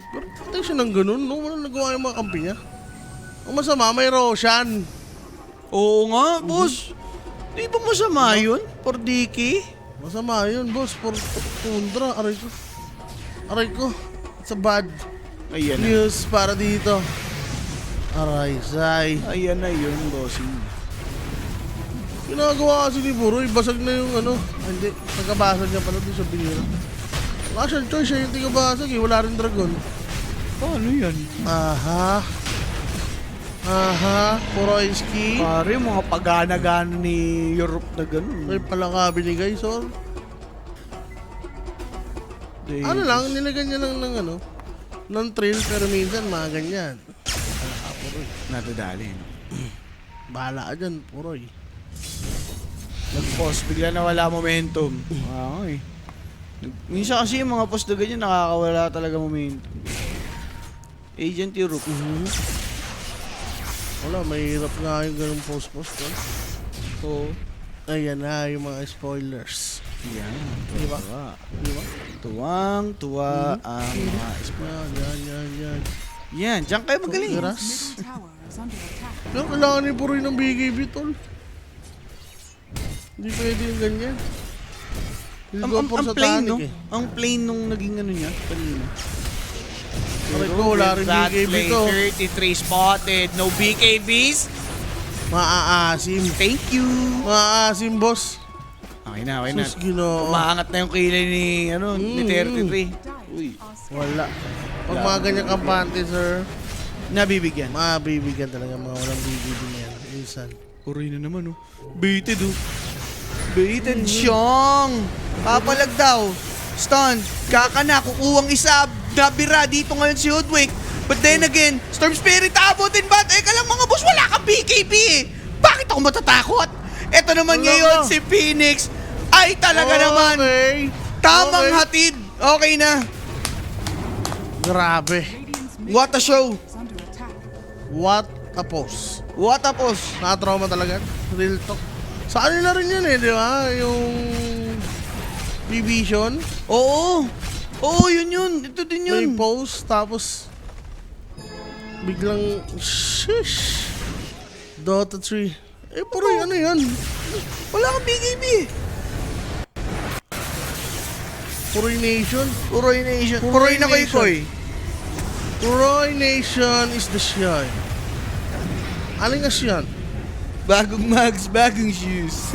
Pero patay siya ng ganun, no? Walang nagawa yung mga kampi niya. Ang masama, may Roshan. Oo nga, boss. Di ba masama yun? For Dicky? Masama yun, boss. For Tundra, aray ko. Aray ko. It's a bad Ayan na. news para dito. Aray, say. Ayan na yun, bossing. Ginagawa kasi ni Puroy, basag na yung hindi, nagkabasag niya pala doon sa binira. Wala siyang choice, siya yung tigabasag eh, wala rin dragon. Paano yan? Aha, Puroyski. Pare, mga pagana-gana ni Europe na ganun. May pala ka binigay, sir. Ano lang, nilagyan niya lang ng trail, pero minsan mga ganyan. Puroy. Nadadali. Bahala ka dyan, Puroy. Nag-post, bigla nawala momentum. Okay. Minsan kasi yung mga post na ganyan, nakakawala talaga momentum. Agent Europe. Wala, mahirap nga yung ganung post-post. So, Ayan na yung mga spoilers. yan. Diba? Diba? Tuwang-tuwa ang mga spoilers. Yan. Yan, diyan kayo magaling. Miras. Middle tower is under attack. Pero kailangan ni Puroy ng BKB, tol. Hindi pwede yung ganyan. Ang plain, no? Ang plain nung naging niya kanina. Aray ko, wala rin That BKB play, to. 33 spotted. No BKBs. Maaasim. Thank you. Maaasim, boss. Okay na, okay na. Sus, Ginoo. Umaangat na yung kilay ni, ni 33. Uy, Wala. Pag mga ganyang kampante, sir, nabibigyan. mabibigyan talaga mga walang bibigyan yan. Minsan. Uray na naman, oh. Baited, oh. Baited siyang. Papalag daw. Stun. Kaka na, kukuwang isa. Nabira dito ngayon si Hoodwick. But then again, Storm Spirit abutin ba? Eka lang mga boss, wala kang BKB eh. Bakit ako matatakot? Ito naman Wala ngayon ka. si Phoenix. Ay talaga naman. Okay. Tamang Okay. hatid. Okay na. Grabe. Radiant's middle What a show. is under attack. What a pose. What a pose. Nakatrauma talaga. Real talk. Sa ano na rin yun eh, di ba? Yung Division. Oo. Oo, yun. Ito din May yun. pose, tapos biglang shish. Dota 3. Eh, puro ano yan? Wala kang BKB eh. Puroy Nation. Puroy Nation. Puroy Puroy na Nation. koy. Puroy Nation is the shine. Aling nga siyan? Bagong mags, bagong shoes.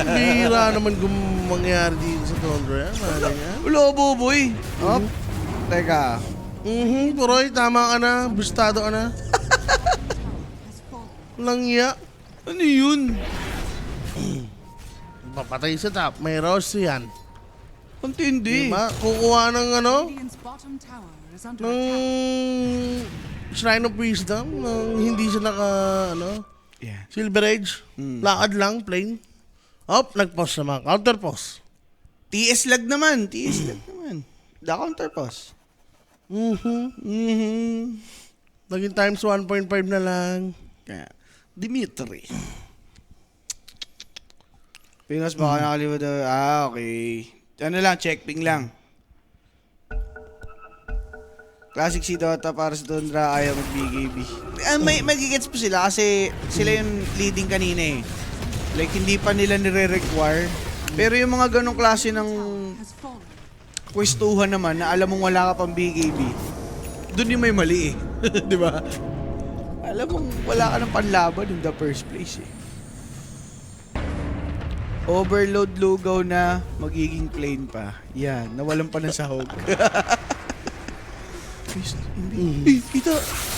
Bira naman mangyari dito sa Tundra yan. Mga ganyan. Wala, boboy. Hop. Teka. Puroy, tama ka na. Bustado ka na. Has fallen. Langya. Ano yun? Papatay sa top. May rose yan. Ang tindi. Diba? Kukuha ng ano? Radiant's bottom tower is under Ng attack. Shrine of Wisdom. Nang hindi siya naka, Yeah. Silver Age. Lakad lang, plain. Op, nag-pause naman. Counter pause. TS lag naman. TS lag naman. The counter pass. Naging times 1.5 na lang. Kaya, Dimitri. Pinas baka nakalimutan. Okay. Ano lang, check ping lang. Classic si Dota para sa Tundra ayaw mag-BKB. May magigets po sila kasi sila yung leading kanina eh. Like, hindi pa nila nire-require. Pero yung mga ganong klase ng Has fallen. kwestuhan naman na alam mong wala ka pang BKB, dun yung may mali eh. Di ba? Alam mong wala ka ng panlaban in the first place eh. Overload lugaw na magiging plain pa. Yan, nawalan pa ng sahog. Kita,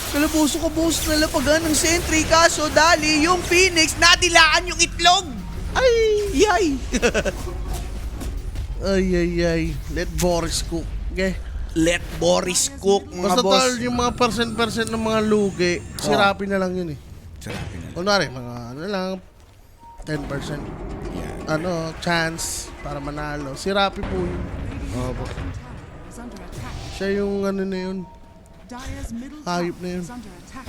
nalaboso ka boss, nalapagan ng sentry kaso dali yung Phoenix nadilaan yung itlog. Ay, yay. Ay. Let Boris cook. Okay? Let Boris cook, mga Basta boss. tol, yung mga percent ng mga lugi, sirapin na lang yun eh. Kunwari, mga ano lang, 10%. Chance para manalo. Sirapi po yun. Bottom tower is under attack. Siya yung ano na yun. Dire's middle Hayop tower na yun. is under attack.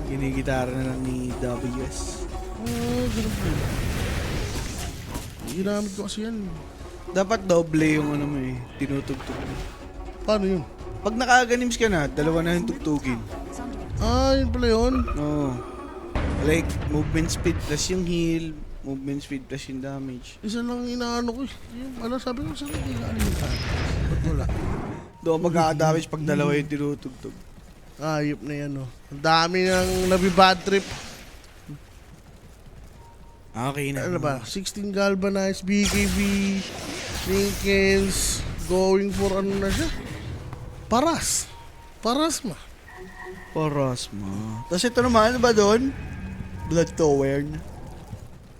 Ginigitara na lang ni WS. Ganun po. Ginamit ko kasi yan. Dapat doble yung ano mo eh, tinutugtog mo. Paano yun? Pag nakaganims ka na, dalawa na yung tugtugin. Is under attack. Yun pala yun. Oo. Like, movement speed plus yung heal, movement speed plus yung damage. Isa lang inaano ko eh. Yung, sabi ko saan hindi ano yung time. Ba't wala? Doon magkaka-damage pag dalawa yung tinutugtog. Ayop na yan oh. Ang dami ng nabibad trip. Okay na. Ano ba? 16 galvanized, BKB, Linkens, going for ano na siya? Paras. Paras ma. Paras mo. Tapos ito naman, ano ba doon? Blood Tower na.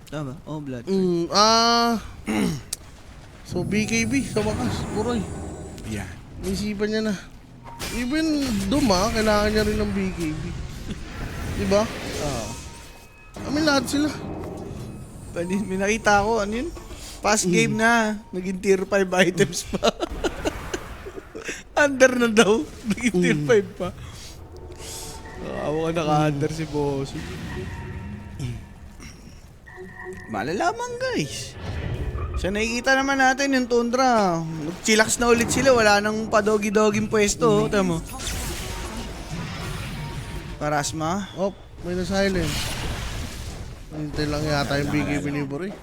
Tama? Oh, Blood. So BKB sa wakas, puroy. Yeah. Naisipan niya na. Even Duma, kailangan niya rin ng BKB. Diba? Oo. Lahat sila. May nakita ako, ano yun? Past game na. Naging tier 5 items pa. Under na daw. Naging tier 5 pa. Awa ka naka-under si boss. Malalaman guys. Sa nakikita naman natin yung Tundra. Nag-chillax na ulit sila. Wala nang padogi-doging pwesto. Tama mo. Parasma. Oh, may na-silent. Hintay lang yata yung BKB ni Boy.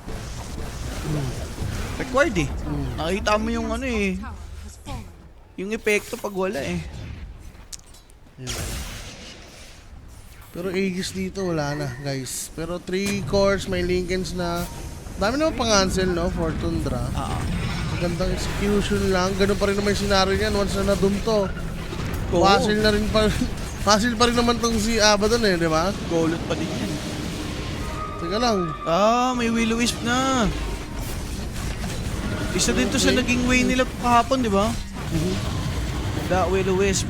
Required eh. Nakita mo yung ano eh. Tower has fallen. Yung epekto pag wala eh. Pero Aegis dito, wala na, guys. Pero 3 cores, may Lincolns na. Dami naman pang-cancel, no? For Tundra. Magandang execution lang. Ganun pa rin naman yung scenario niyan once na nadum to. Oo. Fossil na rin pa. Fossil pa rin naman tong si Abaddon eh, di ba? Golot pa din yan. Teka lang. May Will-O-Wisp na. Isa din to sa naging way nila kahapon, di ba? Da Will-O-Wisp.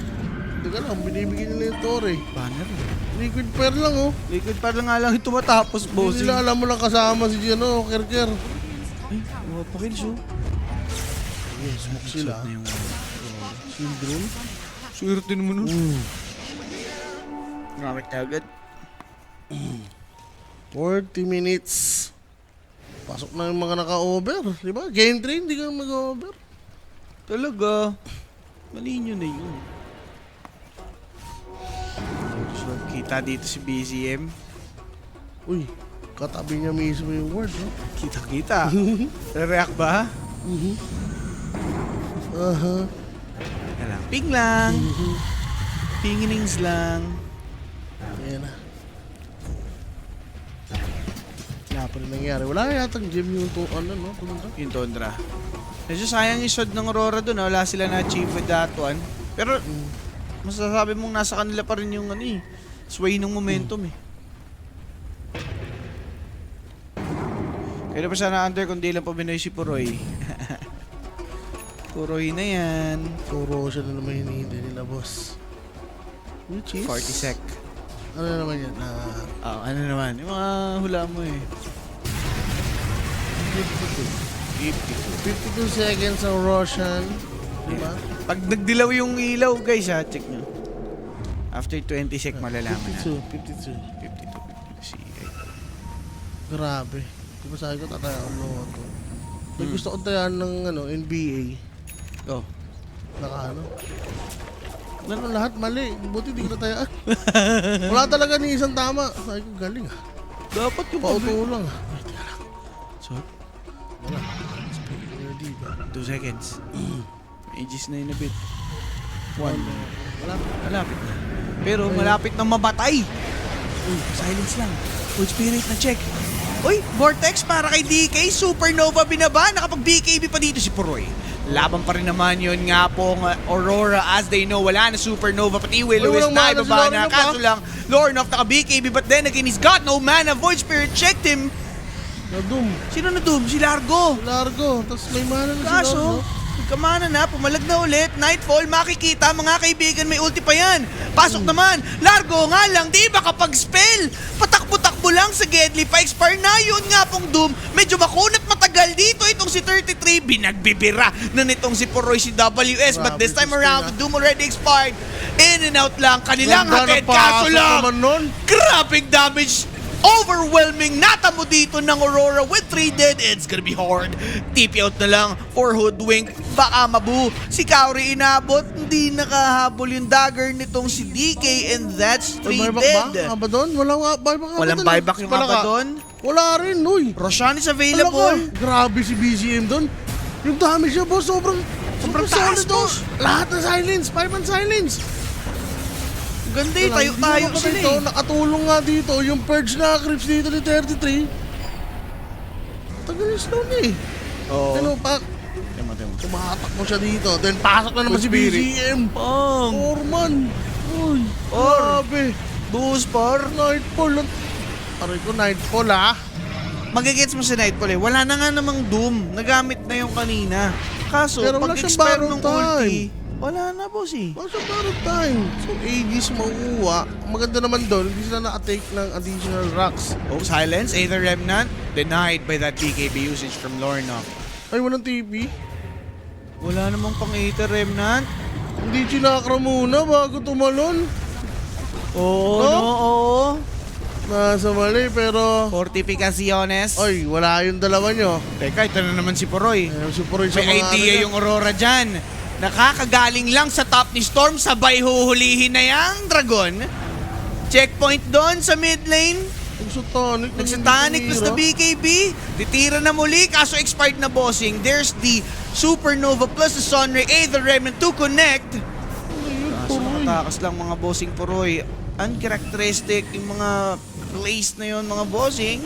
Teka lang, binibigyan nila yung Torre. Banner. Liquid Pearl lang, oh. Liquid pa lang nga lang ito matapos, Hindi bossing. nila alam mo lang kasama si Gino, Kerker. Ay, pakills, oh. Yes, smoke sila. Na yung Shield drone. swerte naman, oh. Gamit na agad. 40 minutes. Pasok na yung mga naka-over, di ba? Game train, hindi ka mag-over. Talaga. Mali nyo na yun. So, kita dito si BZM. Uy, katabi niya mismo yung word, no? Kita-kita. Re-react ba? Aha. Teka lang. Ping lang. Pinginings lang. Ayan na. Wala pa rin nangyari. Wala yatang gem yung ano, no? Tundra. Yung Tundra. Medyo sayang yung shot ng Aurora doon. Wala sila na-achieve with that one. Pero, masasabi mong nasa kanila pa rin yung sway ng momentum eh. Kaya pa sana under kung di lang pa Binoy si Puroy. Puroy na yan. Puro siya na naman hinihintay nila, boss. Which is? 40 sec. Ano naman yan? Ano naman? Yung mga hula mo eh. 52 seconds ang Roshan. Diba? Pag nagdilaw yung ilaw, guys ha, check nyo. After 20 sec malalaman na. 52. 52. Si Grabe. Di ba sabi ko tatayaan mo ito? May gusto ko tayaan ng NBA. Oh. Naka Lalo lahat mali. Buti di ko natayaan. Wala talaga ni isang tama. Sabi ko galing ah. Dapat yung Pauto lang ah. Ay, teka lang. So, Wala. Speaking of diba? 2 seconds. Aegis na yun a bit. Malapit na. Pero malapit na mabatay. Uy, silence lang. Uy, spirit na check. Uy, Vortex para kay DK. Supernova binaba. Nakapag-BKB pa dito si Puroy. Laban pa rin naman yun nga pong Aurora as they know. Wala na Supernova. Pati Will-O-Wisp walang na mana si ibaba na. Lorna pa. Kaso lang, Lornoff naka-BKB but then again, he's got no mana. Void Spirit checked him. Nadum. Sino na doom? Si Largo. Largo. Tapos may mana na si Kaso, Largo. kamana na, pumalag na ulit. Nightfall, makikita, mga kaibigan, may ulti pa yan. Pasok naman, Largo nga lang, di ba kapag spell? Patakbo-takbo lang sa Gedli, pa-expire na yun nga pong Doom. Medyo makunat matagal dito itong si 33, binagbibira na nitong si Puroy si WS. But this time around, the Doom already expired. In and out lang, kanilang Ganda hatid, na kaso pasok lang. naman nun. Grabing damage. Overwhelming natamo dito ng Aurora with 3 dead. It's gonna be hard. TP out na lang for Hoodwink. Baka mabu. Si Kaori inabot. Hindi nakahabol yung dagger nitong si DK and that's 3 May buyback dead. ba? Abaddon? Walang buyback. Walang Abaddon. buyback yung Wala ka. Abaddon. Wala rin, uy. Roshan is Wala available. ka. Grabe si BCM doon. Yung damage niya, boss, sobrang taas, solid, boss. Lahat na silence, 5-man silence. Ganda eh. Tayo-tayo sila ito, eh. nakatulong nga dito, yung purge na creeps dito ni 33. Tagal yung slow niya eh. Oo. Ano, tumahatak mo siya dito. Then pasok na naman si Spirit. BCM. Pong. Orman. Uy, Or. grabe. Boost par. Nightfall. Aray ko, Nightfall ah. Magigets mo si Nightfall eh. Wala na nga namang Doom. Nagamit na yung kanina. Kaso, Pero wala pag siyang expire borrowed ng time. ulti, wala na boss eh. Wala siyang borrowed time. So, Aegis mauuwa. Ang maganda naman doon, hindi sila naka-take ng additional rocks. Oh, silence. Aether Remnant. Denied by that BKB usage from Lorna. Ay, walang TP. Wala namang pang Aether Remnant. Hindi chinakra muna bago tumalon. Oo, No? oo. Nasa mali, pero... Fortificaciones. Ay, wala yung dalawa nyo. Teka, ito na naman si Puroy. Ayun, si Puroy sa May mga idea ano yung Aurora dyan. Nakakagaling lang sa top ni Storm, sabay huhulihin na yung Dragon. Checkpoint doon sa mid lane. Nagsatanic. Nagsatanic plus na BKB. Titira na muli, kaso expired na bossing. There's the Supernova plus the Sunray, Aether Remnant to connect. Ayun, Kaso Puroy. nakatakas lang mga bossing Puroy. uncharacteristic yung mga plays na yon mga bossing.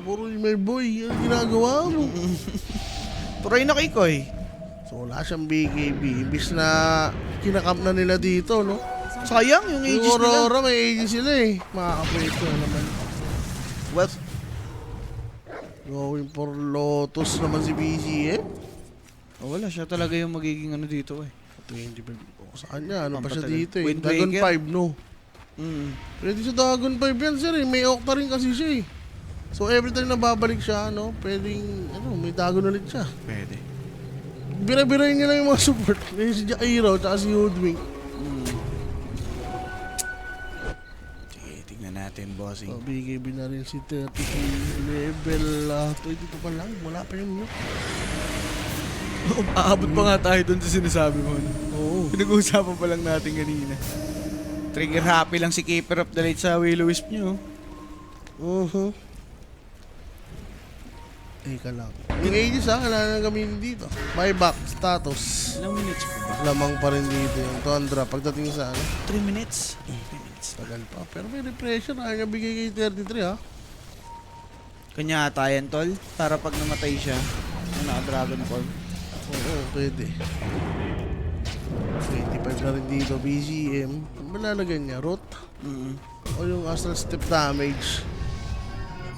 Puro yung may boy, ang ginagawa mo. Pero yun na Kikoy. So wala siyang BKB. Imbis na kinakamp na nila dito, no? Sayang yung Yung ages nila. Aurora, may ages sila eh. Makakapreto na naman. Well, Going for Lotus naman si BC eh. wala siya talaga yung magiging ano dito eh. 25. O, saan niya? Ano pa siya Pampatagal. dito eh? Wind Dragon Waker. 5, no? Pwede sa Dragon 5 yan, sir eh. May Octa rin kasi siya eh. So every time na babalik siya, no? Pwedeng, may Dragon ulit siya. Pwede. Bira-birayin niya lang yung mga support. Yung si Jairo, tsaka si Hoodwink. Sige, tignan natin bossing. So, BKB na rin si 33 level 22 pa lang. Wala pa yung mute. Aabot pa nga tayo dun sa sinasabi mo. No? Oo. Pinag-uusapan pa lang natin kanina. Trigger happy lang si Keeper of the Light sa Will-O-Wisp nyo. Teka lang. Yung Aegis kailangan na gamitin dito. Buyback status. Ilang minutes pa ba? Lamang pa rin dito yung Tundra pagdating sa 3 minutes? 3 minutes. tagal pa. Pero may repression. Ayaw niya bigay kay 33 ha. Kanya ata yan, tol. Para pag namatay siya, naka-dragon form. Oo, pwede. 25 na rin dito. BGM. Ano ba lalagyan niya? Root? O yung astral step damage?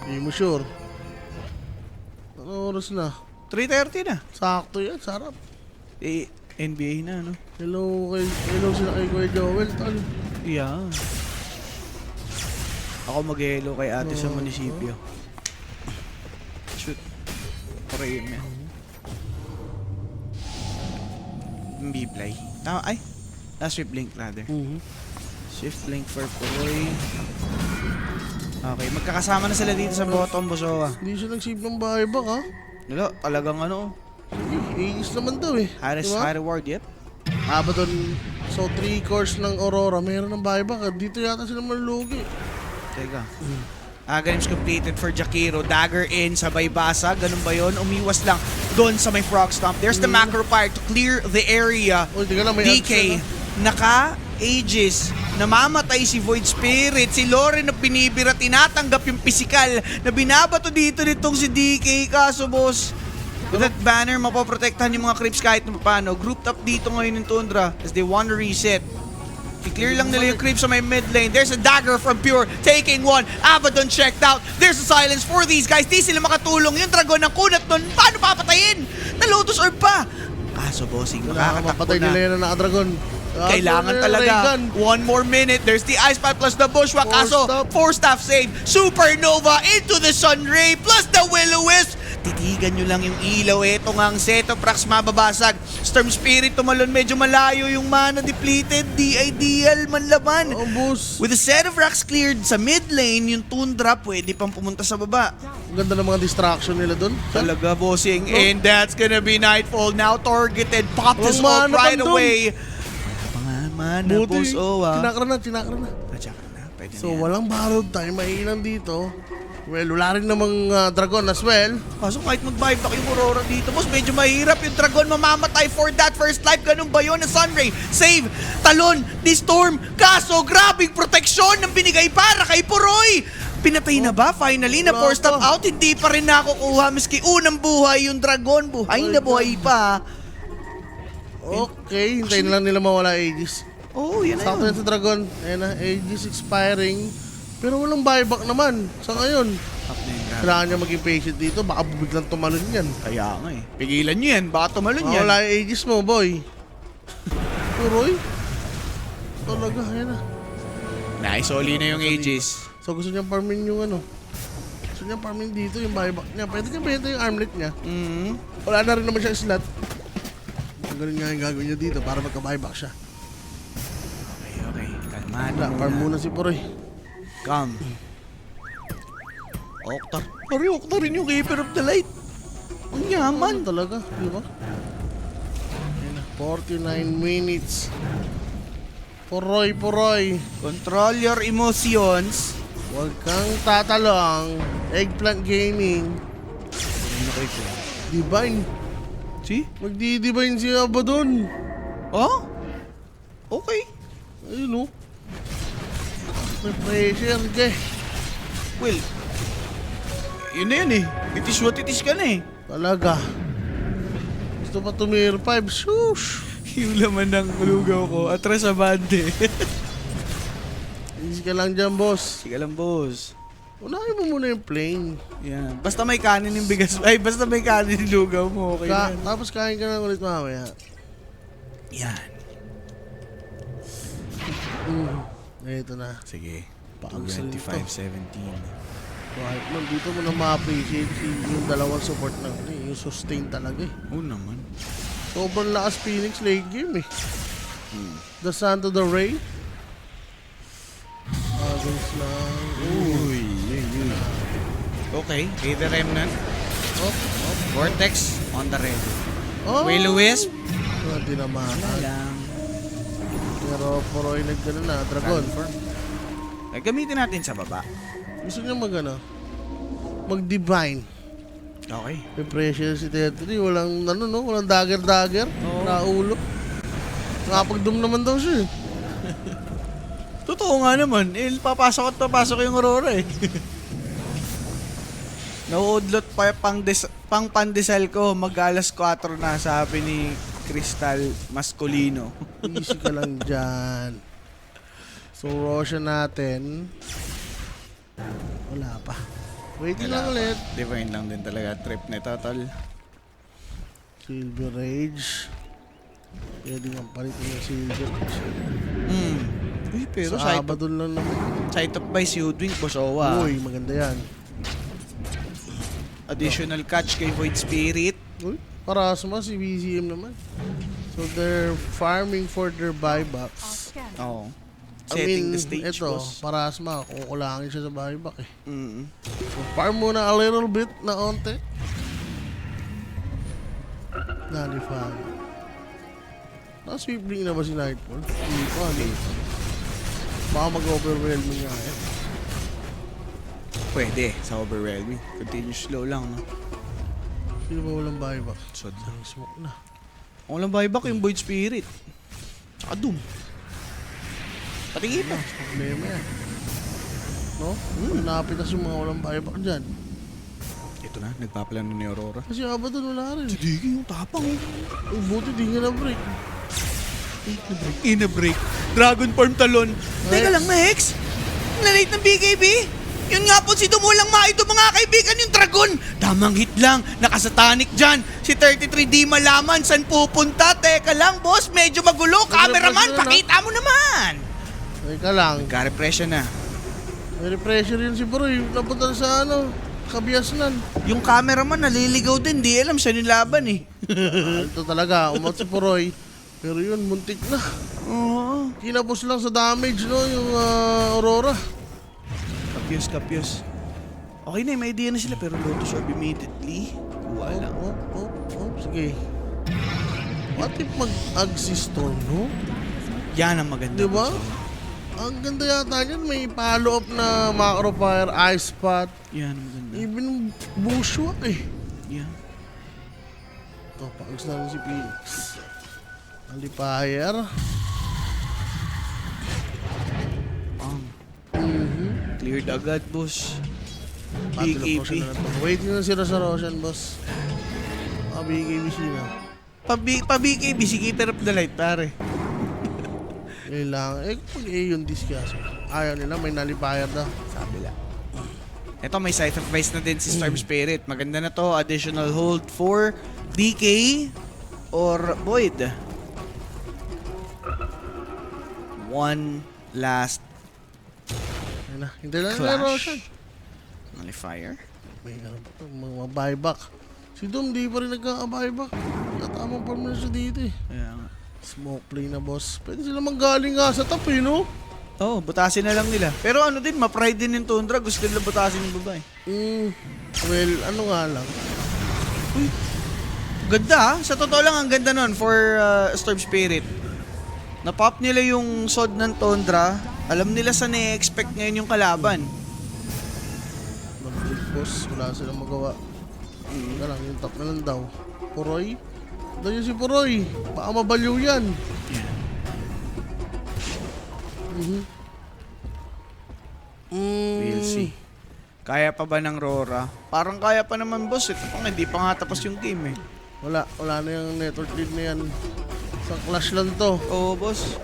Hindi mo sure. Ano oras na? 3:30 na. Sakto yan. Sarap. Eh, NBA na, no? Hello sila kay Kuya Joel, tol. Yeah. Ako mag-hello kay ate sa munisipyo. Shoot. Para yun yan. B-play. Ay. Swift link rather. Swift link for Puroy. Okay, magkakasama na sila dito sa bottom, Bosowa. Hindi siya nag-save ng buyback ha. Wala, talagang ano. Aegis naman daw eh. High reward, yep. Ba doon? So 3 cores ng Aurora, mayroon ng buyback. Dito yata sila malulugi. Teka. Games completed for Jakiro. Dagger in, sabay basa. Ganun ba yun? Umiwas lang doon sa may frog stomp. There's the macro fire to clear the area. Uy, teka lang, may DK, naka-ages. Namamatay si Void Spirit. Si Loren na binibira, tinatanggap yung physical na binabato dito nitong si DK. Kaso, boss, with that banner, mapoprotektahan yung mga creeps kahit na paano. Grouped up dito ngayon ng Tundra as they want to reset. I-clear lang nila yung creeps sa may mid lane. There's a dagger from Pure, taking one. Abaddon checked out. There's a silence for these guys. Di sila makatulong. Yung dragon ng kunat nun, paano papatayin? Na-Lotus Orb pa. Kaso, bossing, makakatakbo Mapatay na. nila yan na naka-dragon. Kailangan talaga. One more minute. There's the Ice Pipe plus the Bushwhack. Kaso, 4-staff save. Supernova into the Sunray plus the Will-O-Wisp. Titigan nyo lang yung ilaw. Ito nga ang Setoprax mababasag. Storm Spirit tumalon. Medyo malayo yung mana depleted. Di ideal man laban. Oh, boss. With a set of racks cleared sa mid lane, yung Tundra pwede pang pumunta sa baba. Ang ganda ng mga distraction nila doon. Talaga, bossing. And that's gonna be Nightfall. Now targeted. Pop this Walang ult mana right pa dun. away. Mana, boss. Tinakra na. Tsaka na, pwede So, na yan. walang borrowed time. Maiilan dito. Well, wala rin namang dragon as well. Kaso kahit mag-buyback yung Aurora dito, boss, medyo mahirap yung Dragon mamamatay for that first life. Ganun ba yun? Sunray, save, talon, di Storm. Kaso, grabing proteksyon ng binigay para kay Puroy. Pinatay na ba? Finally, na Wala forced up pa. out. Hindi pa rin nakukuha. Miski unang buhay yung Dragon. Buhay na buhay pa. Okay, hintayin na lang nila mawala Aegis. Oo, yan na Sakto yun. yan sa dragon. Ayan na, Aegis expiring. Pero walang buyback naman. Sa ngayon, kailangan niya maging patient dito. Baka biglang tumalon yan. Kaya nga eh. Pigilan nyo yan. Baka tumalon yan. Wala yung Aegis mo, boy. Turoy. Talaga, ayan na. Naisoli na yung Aegis. So gusto niyang farmin yung ano. Gusto niyang farmin dito yung buyback niya. Pwede niya benta yung armlet niya. Wala na rin naman siya slot. Ang ganun nga yung gagawin niya dito para magka-buyback siya. Okay. Kalmado Wala, farm muna si Puroy. Come. Okta. Pari, Okta rin yung Keeper of the Light. Ang yaman. Ano talaga, di ba? Ayan na, 49 minutes. Puroy. Control your emotions. Huwag kang tatalong. Eggplant Gaming. Divine. See? Magdi-divine si Abaddon. Oh? Okay. Ayun o. May pressure, Jay. Well, yun na yun eh. It is what it is ka na eh. Talaga. Gusto pa tumir 5. Shush! Yung laman ng lugaw ko, atras sa bande. Easy ka lang dyan, boss. Sige lang, boss. Unahin mo muna yung plane. Yan. Basta may kanin yung bigas. Ay, basta may kanin yung lugaw mo. Okay na. Tapos kain ka na ulit mamaya. Yan. Ito na. Sige. Paags rin to. 25-17. Kahit man, dito mo na ma-appreciate yung dalawang support na yung sustain talaga eh. Oo naman. Sobrang lakas Phoenix late game eh. The Sun to the Ray. Agos lang. Uy. Okay. Either Remnant. Oh, Vortex on the red. oh. Will-O-Wisp. Hindi na mahal. lang. Pero Poroy naggano na, Dragon. Confirm. Ay, gamitin natin sa baba. Gusto niya mag-divine. Okay. May pressure si Tetri. Walang, walang dagger-dagger. Oo. Naulo. Nakapag-doom naman daw siya eh. Totoo nga naman. Eh, papasok at papasok yung Aurora eh. Nauudlot pa pang pandesal ko. Mag-alas 4 na, sabi ni Crystal Mascolino. Easy ka lang dyan. So, Roshan natin. Wala pa. Waiting lang ulit. Divine lang din talaga trip na total. Silver Rage. Pwede nga palitin yung Silver Rage. Uy, pero Sa side Abaddon lang naman. of by Siudwing, Bosowa. Uy, maganda yan. Additional catch kay Void Spirit. Uy, Parasma, si BCM naman. So, they're farming for their buybacks. Scan. Oo. I Setting mean, the stage, ito, boss. Parasma, kukulangin siya sa buyback eh. Mm. So, farm muna a little bit na onte. Nalify. Nakasweepling na ba si Nightfall? Hindi pa, hindi pa. Baka mag-overwhelming nga eh. Pwede, sa overwhelming. Continuous slow lang, no? Sino ba walang buyback? Sod lang. Ang smoke na. Ang walang buyback yung Void Spirit. Tsaka Doom. Patingin pa. Problema yan. No? Manapit na yung mga walang buyback dyan. Ito na, nagpaplano ni Aurora. Kasi Abaddon wala rin. Sige, yung tapang oh. Buti di nga na-break. In a break. Dragon Form Talon. Teka Next. lang, Max. Nalate ng BKB. Yun nga po si Dumulang Maito, mga kaibigan, yung Dragon. Tamang hit lang. Nakasatanik dyan. Si 33 di malaman saan pupunta. Teka lang, boss. Medyo magulo. Cameraman, Nagre-pressure na. pakita mo naman. Teka lang. Nagka-repression na. May pressure yun si Bro. Napunta sa Kabiasnan. Yung cameraman naliligaw din. Di alam siya nilaban eh. Ito talaga. Umat si Poroy. Pero yun, muntik na. Oo. Kinapos lang sa damage, no? Yung Aurora. Kapyos. Okay na, may idea na sila pero Lotus Orb immediately. Kuha lang. Sige. What if mag-Agsistorm, no? Yan ang maganda. Di ba? Ang ganda yata niyan. May follow-up na Macro Fire, Ice Spot. Yan ang maganda. Even Bushwhack eh. Yan. Ito, paags na rin si Phoenix. Alipayer. Cleared agad, boss. Battle of BKB. Roshan na to. Wait nyo na sila sa Roshan, boss. BKB sila. Pa-BKB, si Keeper of the Light, pare. Kailangan. Kung yung discuss. Ayaw nila, may nalipayer na. Sabi lang. Ito, may Scythe of Vice na din si Storm Spirit. Maganda na to. Additional hold for DK or Void. One last Ayun na. Hindi lang nila Roshan. clash. Nullifier. May mga buyback. Si Dom di pa rin nagkaka-buyback. Katamang farm na siya dito eh. Kaya nga. Smoke play na boss. Pwede sila manggaling nga sa top eh, no? Oh, butasin na lang nila. Pero ano din, ma-pride din yung Tundra. Gusto nila butasin yung babae. Well, ano nga lang. Ganda ah. Sa totoo lang, ang ganda nun for Storm Spirit. Na-pop nila yung sword ng Tundra. Alam nila saan i-expect ngayon yung kalaban. Mag-big boss. Wala silang magawa. Wala lang, yung top na lang daw. Poroy? Dahil si Poroy. Baka mabaliw yan. We'll see. Kaya pa ba ng Rora? Parang kaya pa naman, boss. Ito pa nga, hindi pa nga tapos yung game eh. Wala na yung network lead na yan. Sa clash lang to. Oo, boss.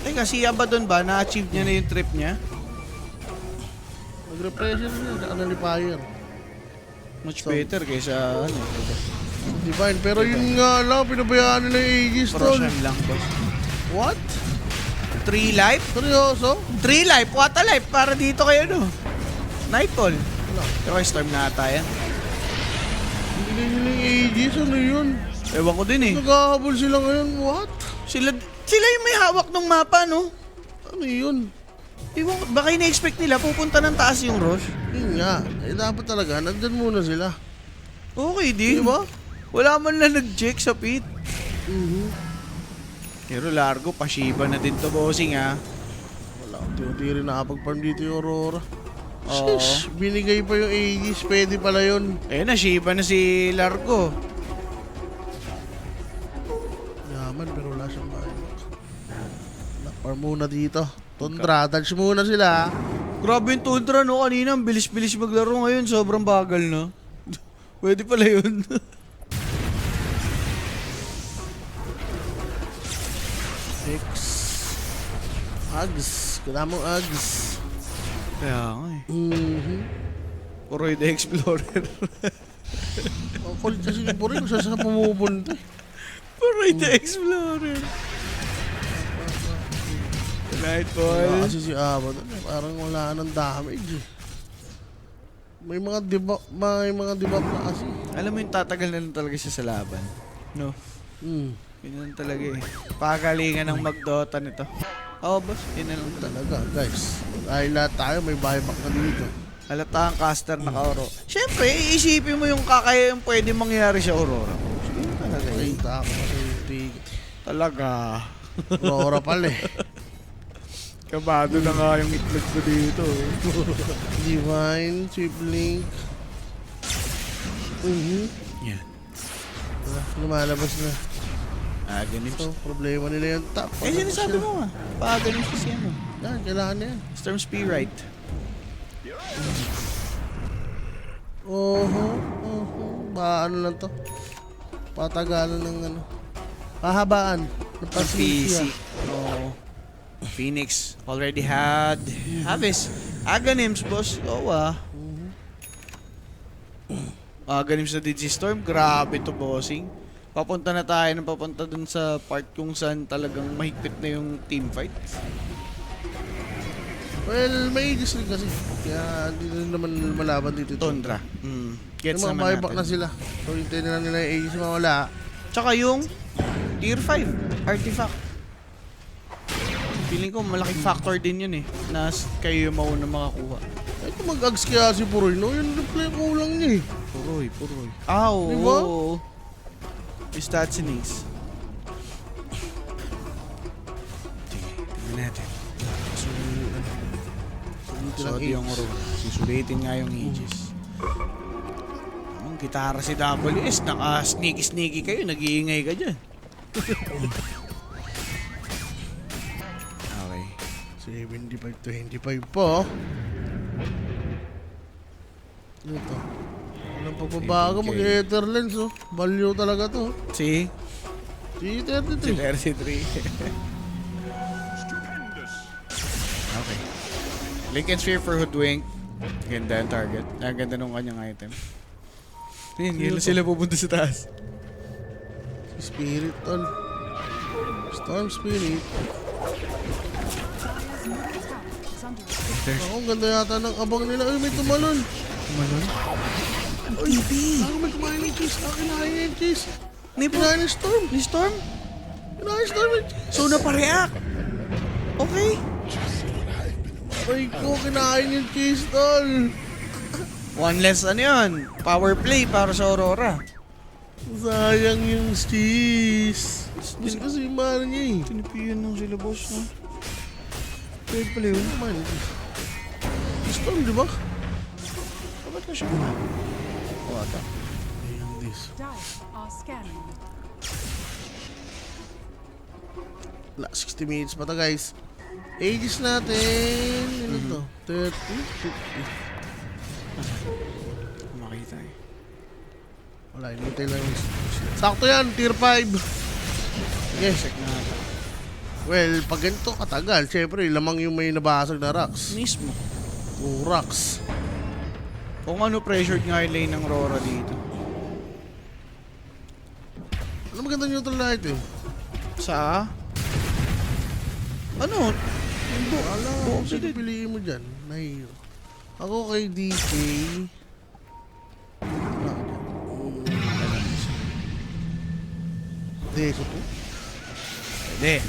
Teka, si Abaddon ba? Na-achieve niya na yung trip niya? Mag-repressure niya, saka nalipayer. Much better kaysa ano. Divine, pero yun nga lang, pinabayaan nila yung Aegis, tol. Proshan lang, boss. What? 3 life? Seryoso? 3 life? What a life? Para dito kayo, no? Nightfall. Wala. Pero kay Storm na ata yan. Hindi nila yung Aegis, ano yun? Ewan ko din eh. Naghahabol sila ngayon, what? Sila yung may hawak ng mapa, no? Ano yun? Ewan ko, baka ina-expect nila pupunta ng taas yung Rosh. Yun nga, dapat talaga, nandyan muna sila. Okay din. Diba? Wala man lang nag-check sa pit. Mhm. Pero largo, pa-Shiba na din to, bossing ha. Wala, unti-unti rin nakapag-farm dito yung Aurora. Oo. Shish, binigay pa yung Aegis, pwede pala yun. Ayun na, Shiba na si Largo. Yaman, pero wala siyang main. Farm muna dito. Tundra, dodge muna sila. Grabe yung Tundra, no? Kanina, ang bilis-bilis maglaro ngayon. Sobrang bagal, no? Pwede pala yun. Six. Ags. Kailangan mong Ags. Kaya nga eh. Mhm. Poroy the Explorer. Ang kulit kasi ni Puri kung saan saan pumupunta. Poroy the Explorer. Wala Nightfall. kasi si Abaddon, parang wala nang damage eh. May mga debuff na kasi. Alam mo yung tatagal na lang talaga siya sa laban. No? Yun lang talaga eh. Pagalingan ng magdota nito. Oo, boss. Yun na lang talaga. Talaga, guys. Dahil lahat tayo may buyback na dito. Halata ang caster na ka-oro. Siyempre, iisipin mo yung kakaya yung pwede mangyari sa Aurora. Sige talaga eh. Nakita ako kasi yung ticket. Talaga. Aurora pala eh. Kabado na nga yung itlog ko dito. Divine, Sweep Link. Yan. Lumalabas na. Ganun. So, problema nila yung top. Eh, sinasabi mo nga. Ganun siya mo. Yan, kailangan na yan. Storm Spearite. Ba, ano lang to? Patagalan ng ano. Pahabaan. Ng PC. Oh. Phoenix already had Harvest. Aghanims, boss. Aghanims na Digistorm. Grabe to, bossing. Papunta na tayo ng papunta dun sa part kung saan talagang mahigpit na yung team fight. Well, may Aegis rin kasi. Kaya hindi rin naman malaban dito. Tundra. Gets Yung mga naman buyback natin. na sila. So, hintayin na lang nila yung Aegis mawala. Tsaka yung Tier 5 artifact. Feeling ko malaking factor din yun eh. Na kayo yung mauna makakuha. Ay, kung mag-ags kaya si Puroy, no? Yung replay ko lang niya eh. Puroy. Oo. Diba? Yung stats and needs. Tingnan natin. So, yung Aurora. Susulitin nga yung Aegis. Ang gitara si WS, naka-sneaky kayo, nag-iingay ka dyan. Okay. 75-25 po. Ito. Walang pagbabago, mag-Etherlens, oh. Value talaga to. Si 33. 33. Okay. Link and Sphere for Hoodwink. Ganda ang target. Ganda nung kanyang item. Tingin, sila pupunta sa taas. Spirit, tol. Storm Spirit. Dire's middle tower is under attack. Ako, ang ganda yata ng abang nila. Ay, may tumalon. Tumalon? Hindi. Ako, may kumain ng cheese. Ako, kinain yung cheese. Ni Kinain ng Storm. Ni Storm? Kinain ng Storm yung cheese. So, napareact. Okay. Ay ko, kinain yung cheese, tol. One less ano yun? Power play para sa Aurora. Sayang yung cheese. Cheese kasi yung mahal niya eh. Tinipiyan lang sila, boss, no? Pwede pala yun. Kumain yung cheese. Storm, di ba? Ba't na siya kumain? Wata. Ayun, this. Dice are scanning. Wala, 60 minutes pa to, guys. Ages natin. Ano to? 30, 50. Makita eh. Wala, hinintay lang yung... Sakto yan, tier 5. Yes. Check na ata. Well, pag ganito katagal, syempre, lamang yung may nabasag na rocks. Mismo. O rocks. Kung ano pressured nga yung lane ng Rora dito. Ano maganda neutral item? Sa? Ano? Wala, sino piliin mo dyan? Nahiro. Ako kay DK. Deso po? Pwede.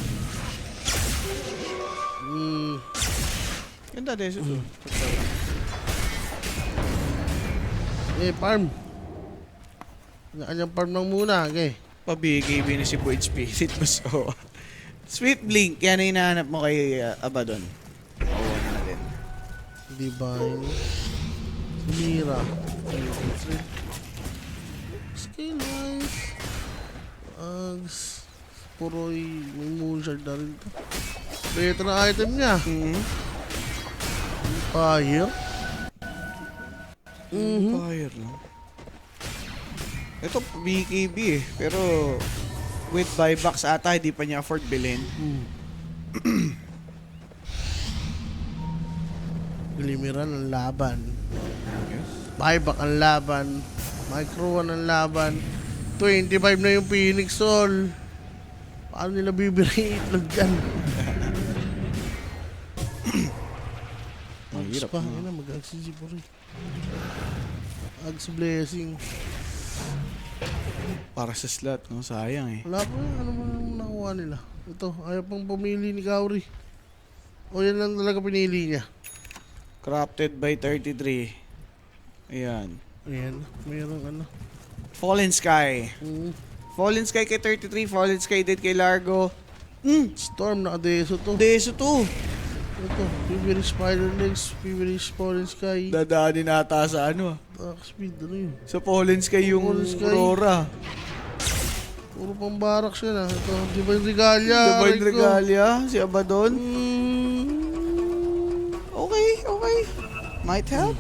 Hmm. Ganda deso to. Farm. Kanyang farm lang muna, okay. Pa-BKB na si Void Spirit. So, Sweet Blink. Yan ang hinahanap mo kay Abaddon. Oo natin. Divine. Sumira. Skill wise. Ags. Puroy. May moonshard na rin to. Better na item niya. Fire. Fire lang. Ito BKB eh. Pero with buybacks ata, hindi pa niya afford bilhin. Glimmeran ang laban. Buyback ang laban. Micro 1 ang laban. 25 na yung Phoenix Soul. Paano nila bibiri itlog dyan? Ags pa. Yan na, mag-ags si Puri. Ags blessing. Para sa slot, no? Sayang eh. Wala pa yun. Ano mo nakuha nila? Ito, ayaw pang pumili ni Kauri. O yan lang talaga pinili niya. Crafted by 33. Ayan. Ayan, mayroong ano. Fallen Sky. Fallen Sky kay 33. Fallen Sky din kay Largo. Storm, naka-deso to. Deso to. Ito, Fevery Spider Legs, Fevery Fallen Sky. Dadaanin ata sa ano. Attack speed, ano yun? Sa Fallen Sky yung Fallen Sky. Aurora. Puro pang barak siya na. Ito, Divine Regalia. Divine Rico. Regalia. Si Abaddon. Mm, Okay, okay. Might help.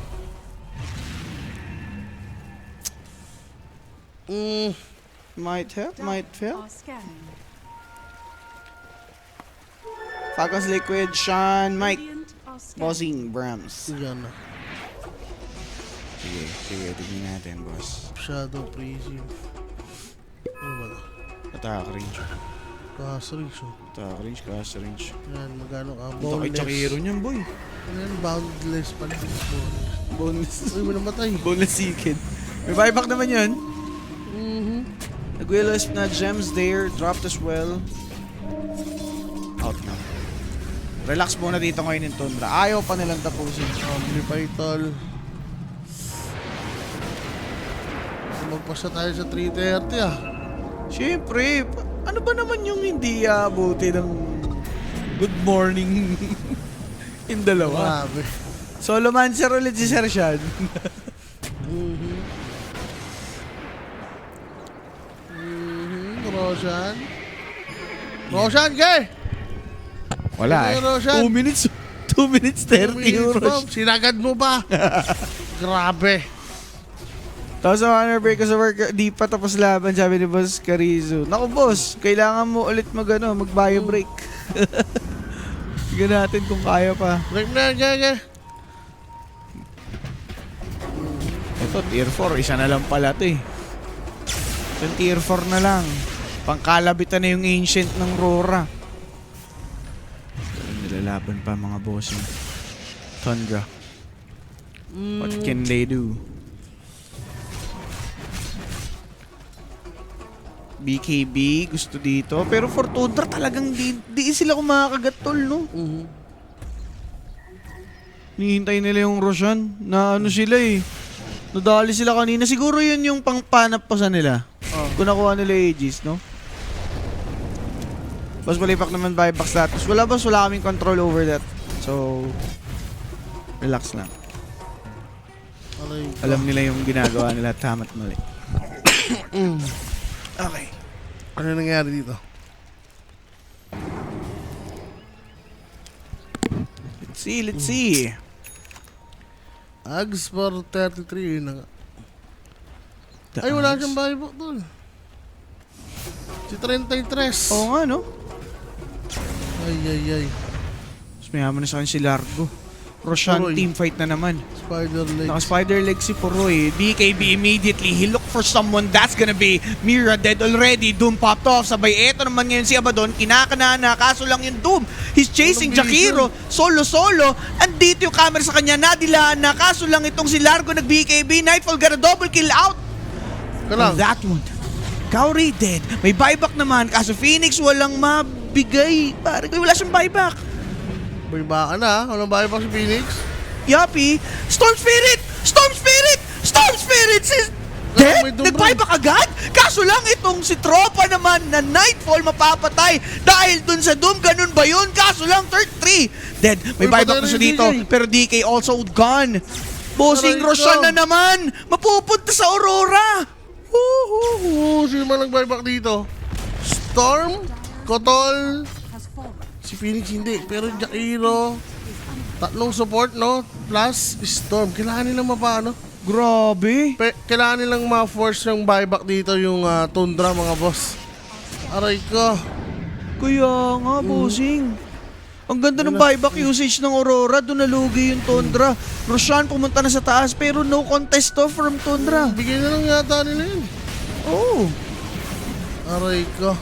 Might help, might help. Are scanning. Falcons Liquid, Sean, Mike, Radiant are scanning. Bossing, Brams. yan na. Sige, sige, tignan natin, boss. Shadow Prison. Ano ba ito? Attack range. Cast oh. Attack range, cast range. Yan, magkano ka? Ito kay Chakiro niyan, boy. Ano yan? Boundless pala. Bonus. Uy, may namatay. Bonus seeking. May buyback naman yan. Nag-Willow na gems there. Dropped as well. Out na. Relax muna dito ngayon yung Tundra. Ayaw pa nilang tapusin. Omnipitol. Magpasa tayo sa 330 ah. Siyempre, ano ba naman yung hindi abuti ng good morning in dalawa? Grabe. Solo Mancer ulit si Sir Sean. Roshan. Roshan, ke? Wala Ano, Roshan? 2 minutes. 2 minutes 30 euros. Sinagad mo ba? Grabe. Tapos ang honor break sa work, di pa tapos laban, sabi ni Boss Carizo. Naku boss, kailangan mo ulit mag-bio break. Tignan natin kung kaya pa. Break na, ke? Ito, tier 4, isa na lang pala ito eh. Ito, tier 4 na lang. Pangkalabitan na yung ancient ng Rora. Nilalaban pa mga bossing. Tundra. What can they do? BKB, gusto dito. Pero for Tundra talagang di sila kumakagat tol, no? Nihintay nila yung Roshan na ano sila eh. Nadali sila kanina. Siguro yun yung pangpanap pa sa nila. Kung nakuha nila Aegis, no? Boss, malipak naman buyback status. Wala boss, wala kaming control over that. So, relax lang. Aray. Alam nila yung ginagawa nila, tama't mali. Okay. Ano nangyari dito? Let's see. Ags for 33, yun na nga. Ay, wala siyang buyback doon. Si 33. Oo nga, no? Ay. Mas mayaman na sa akin si Largo. Roshan, Poroy. team fight na naman. Spider legs. Naka-spider leg si Poroy. DKB immediately. He looked for someone. That's gonna be Mira, dead already. Doom popped off. Sabay, eto naman ngayon si Abaddon. Kinakanana. Kaso lang yung Doom. He's chasing Anong Jakiro. Solo-solo. Andito yung camera sa kanya. Nadilaan na. Kaso lang itong si Largo nag-BKB. Nightfall got a double kill out. Kalang. That one. Kauri dead. May buyback naman. Kaso Phoenix walang mabigay. Parang wala siyang buyback. Buyback na, walang buyback si Phoenix. Yapi, Storm Spirit! Storm Spirit! Storm Spirit is dead! may Doom Nag-buyback agad? Kaso lang itong si Tropa naman na Nightfall mapapatay dahil dun sa Doom, ganun ba yun? Kaso lang, third 3. Dead. May Uy, buyback na patay siya rin dito, DJ. pero DK also gone. Bossing Aray Roshan ko. na naman! Mapupunta sa Aurora! Sino man nag-buyback dito? Storm, Kotol, Has fallen. si Phoenix hindi. Pero Jakiro, tatlong support, no? Plus, Storm. Kailangan nilang mapano. Grabe! Kailangan nilang ma-force yung buyback dito yung Tundra, mga boss. Aray ko. Kaya nga, bossing. Ang ganda ng buyback usage ng Aurora. Doon nalugi yung Tundra. Roshan pumunta na sa taas pero no contest to from Tundra. Bigay na lang yata nila yun. Oh, Aray ko.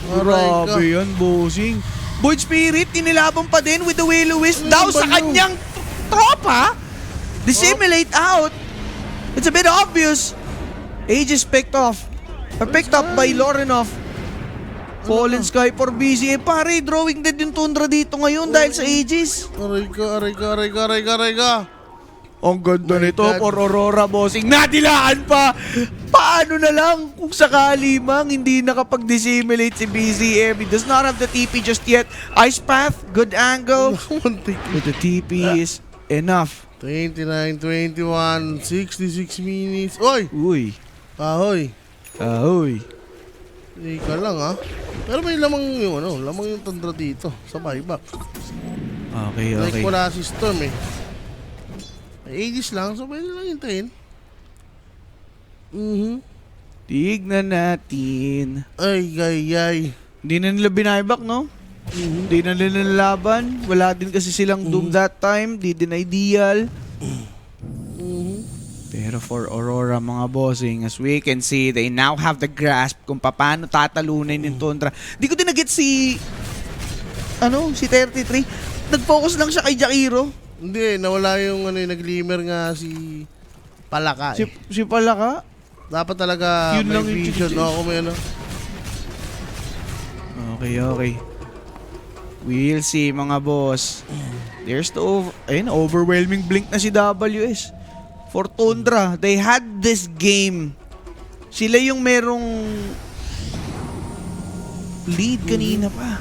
grabe yan, bossing. Void Spirit, inilaban pa din with the Will-O-Wisp daw sa ba yun? kanyang tropa. Dissimulate out. It's a bit obvious. Aegis picked off. Or picked up by Lorenov. Fallen Sky for BC. Pare, drawing dead yung Tundra dito ngayon dahil sa Aegis. Aray ko. Ang ganda nito God. for Aurora, bossing. Nadilaan pa! Paano na lang kung sakali mang hindi nakapag-dissimulate si BZM? He does not have the TP just yet. Ice Path, good angle. Muntik. But the TP is enough. 29, 21, 66 minutes. Oy! Uy. Ahoy! Ahoy. Ika lang Pero may lamang yung lamang yung Tundra dito sa buyback. Okay, Like okay. wala si Storm eh. May Aegis lang, so pwede lang hintayin. Tignan natin. Ay. Hindi na nila binayback, no? Hindi na nila nalaban. Wala din kasi silang Doom that time. Di din ideal. Pero for Aurora, mga bossing, as we can see, they now have the grasp kung paano tatalunin yung Tundra. Di ko din nag-get si 33. Nag-focus lang siya kay Jakiro. Hindi, nawala yung nag-glimmer nga si Palaka eh. Si Palaka. Dapat talaga Yun may lang yung vision. chichis. Kung may Okay. We'll see, mga boss. There's the overwhelming blink na si WS. For Tundra, they had this game. Sila yung merong lead kanina pa.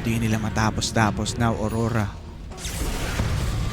Di nila matapos-tapos. Now, Aurora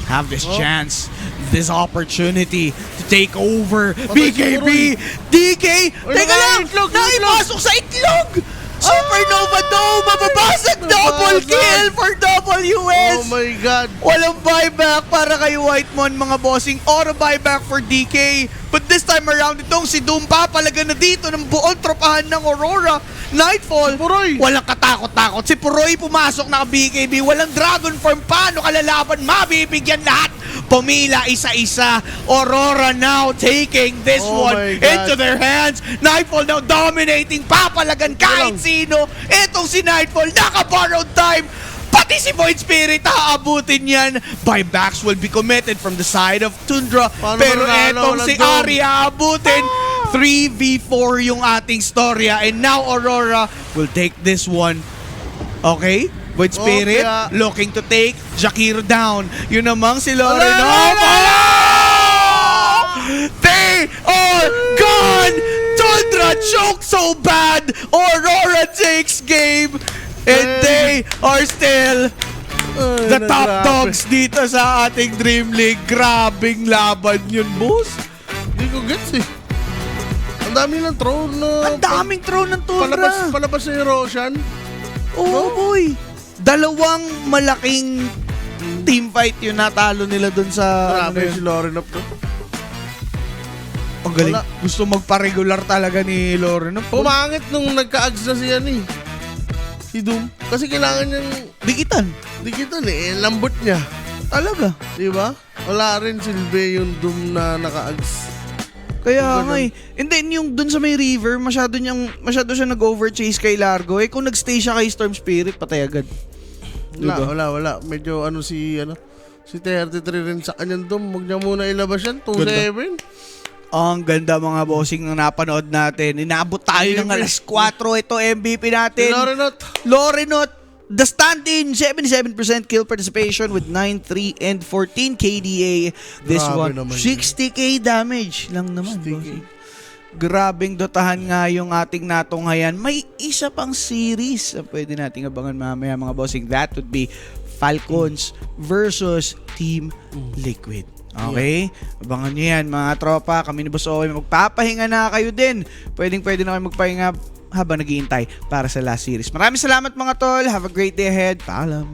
have this chance, this opportunity to take over. BKB! DK! Teka lang! itlog! Naipasok sa itlog! Supernova Dome! Mababasag! Double kill for WS! Oh my God! Walang buyback para kay Whitemon, mga bossing. Auto buyback for DK. But this time around, itong si Doom papalaga na dito ng buong tropahan ng Aurora. Nightfall. Si Puroy. Walang katakot-takot. Si Puroy pumasok na BKB. Walang Dragon Form. Paano kalalaban? Mabibigyan lahat. Pumila isa-isa. Aurora now taking this Oh one my God. into their hands. Nightfall now dominating. Papalagan kahit sino. Itong si Nightfall, naka-borrowed time. Pati si Void Spirit, aabutin yan. Buybacks will be committed from the side of Tundra. Paano Pero mananalo? etong Walang si Doom. Ari aabutin. 3v4 yung ating storya. And now Aurora will take this one. Okay? Void Spirit Okay. looking to take Jakiro down. Yun namang si Lorenov. Wala! They are gone! Tundra choked so bad! Aurora takes game! And they are still the top dogs dito sa ating Dream League. Grabing laban yun, boss. Hindi ko gets eh. Ang dami ng throw na... Ang daming throw ng Tundra. Palabas ni Roshan. Oo, boy. Dalawang malaking team fight yung natalo nila dun sa... Grabe si Lorenov to. Ang galing. Wala. Gusto magpa-regular talaga ni Loren. Pumangit nung nagka-ags na siya ni. Si Doom. Kasi kailangan niyang Dikitan. dikitan eh. Lambot niya. Talaga. Di ba? Wala rin silbi yung Doom na naka-ags. Kaya Ganun. nga eh. And then yung dun sa may river, masyado siya nag-overchase kay Largo. Eh kung nagstay siya kay Storm Spirit, patay agad. Diba? Wala. Medyo si 33 rin sa kanyang Doom. Huwag niya muna ilabas yan. 2-7. Ang ganda mga bossing na napanood natin. Inaabot tayo ng alas 4. Ito MVP natin. Lorenot, the stand-in, 77% kill participation with 9, 3, and 14 KDA. This Grabe one, naman 60k damage lang naman. 60K. Bossing. Grabing dotahan nga yung ating natunghayan. May isa pang series na pwede nating abangan mamaya mga bossing. That would be Falcons versus Team Liquid. Okay? Abangan nyo yan mga tropa. Kami ni Boss Owe, magpapahinga na kayo din. Pwede na kayo magpahinga habang naghihintay para sa last series. Maraming salamat mga tol. Have a great day ahead. Paalam.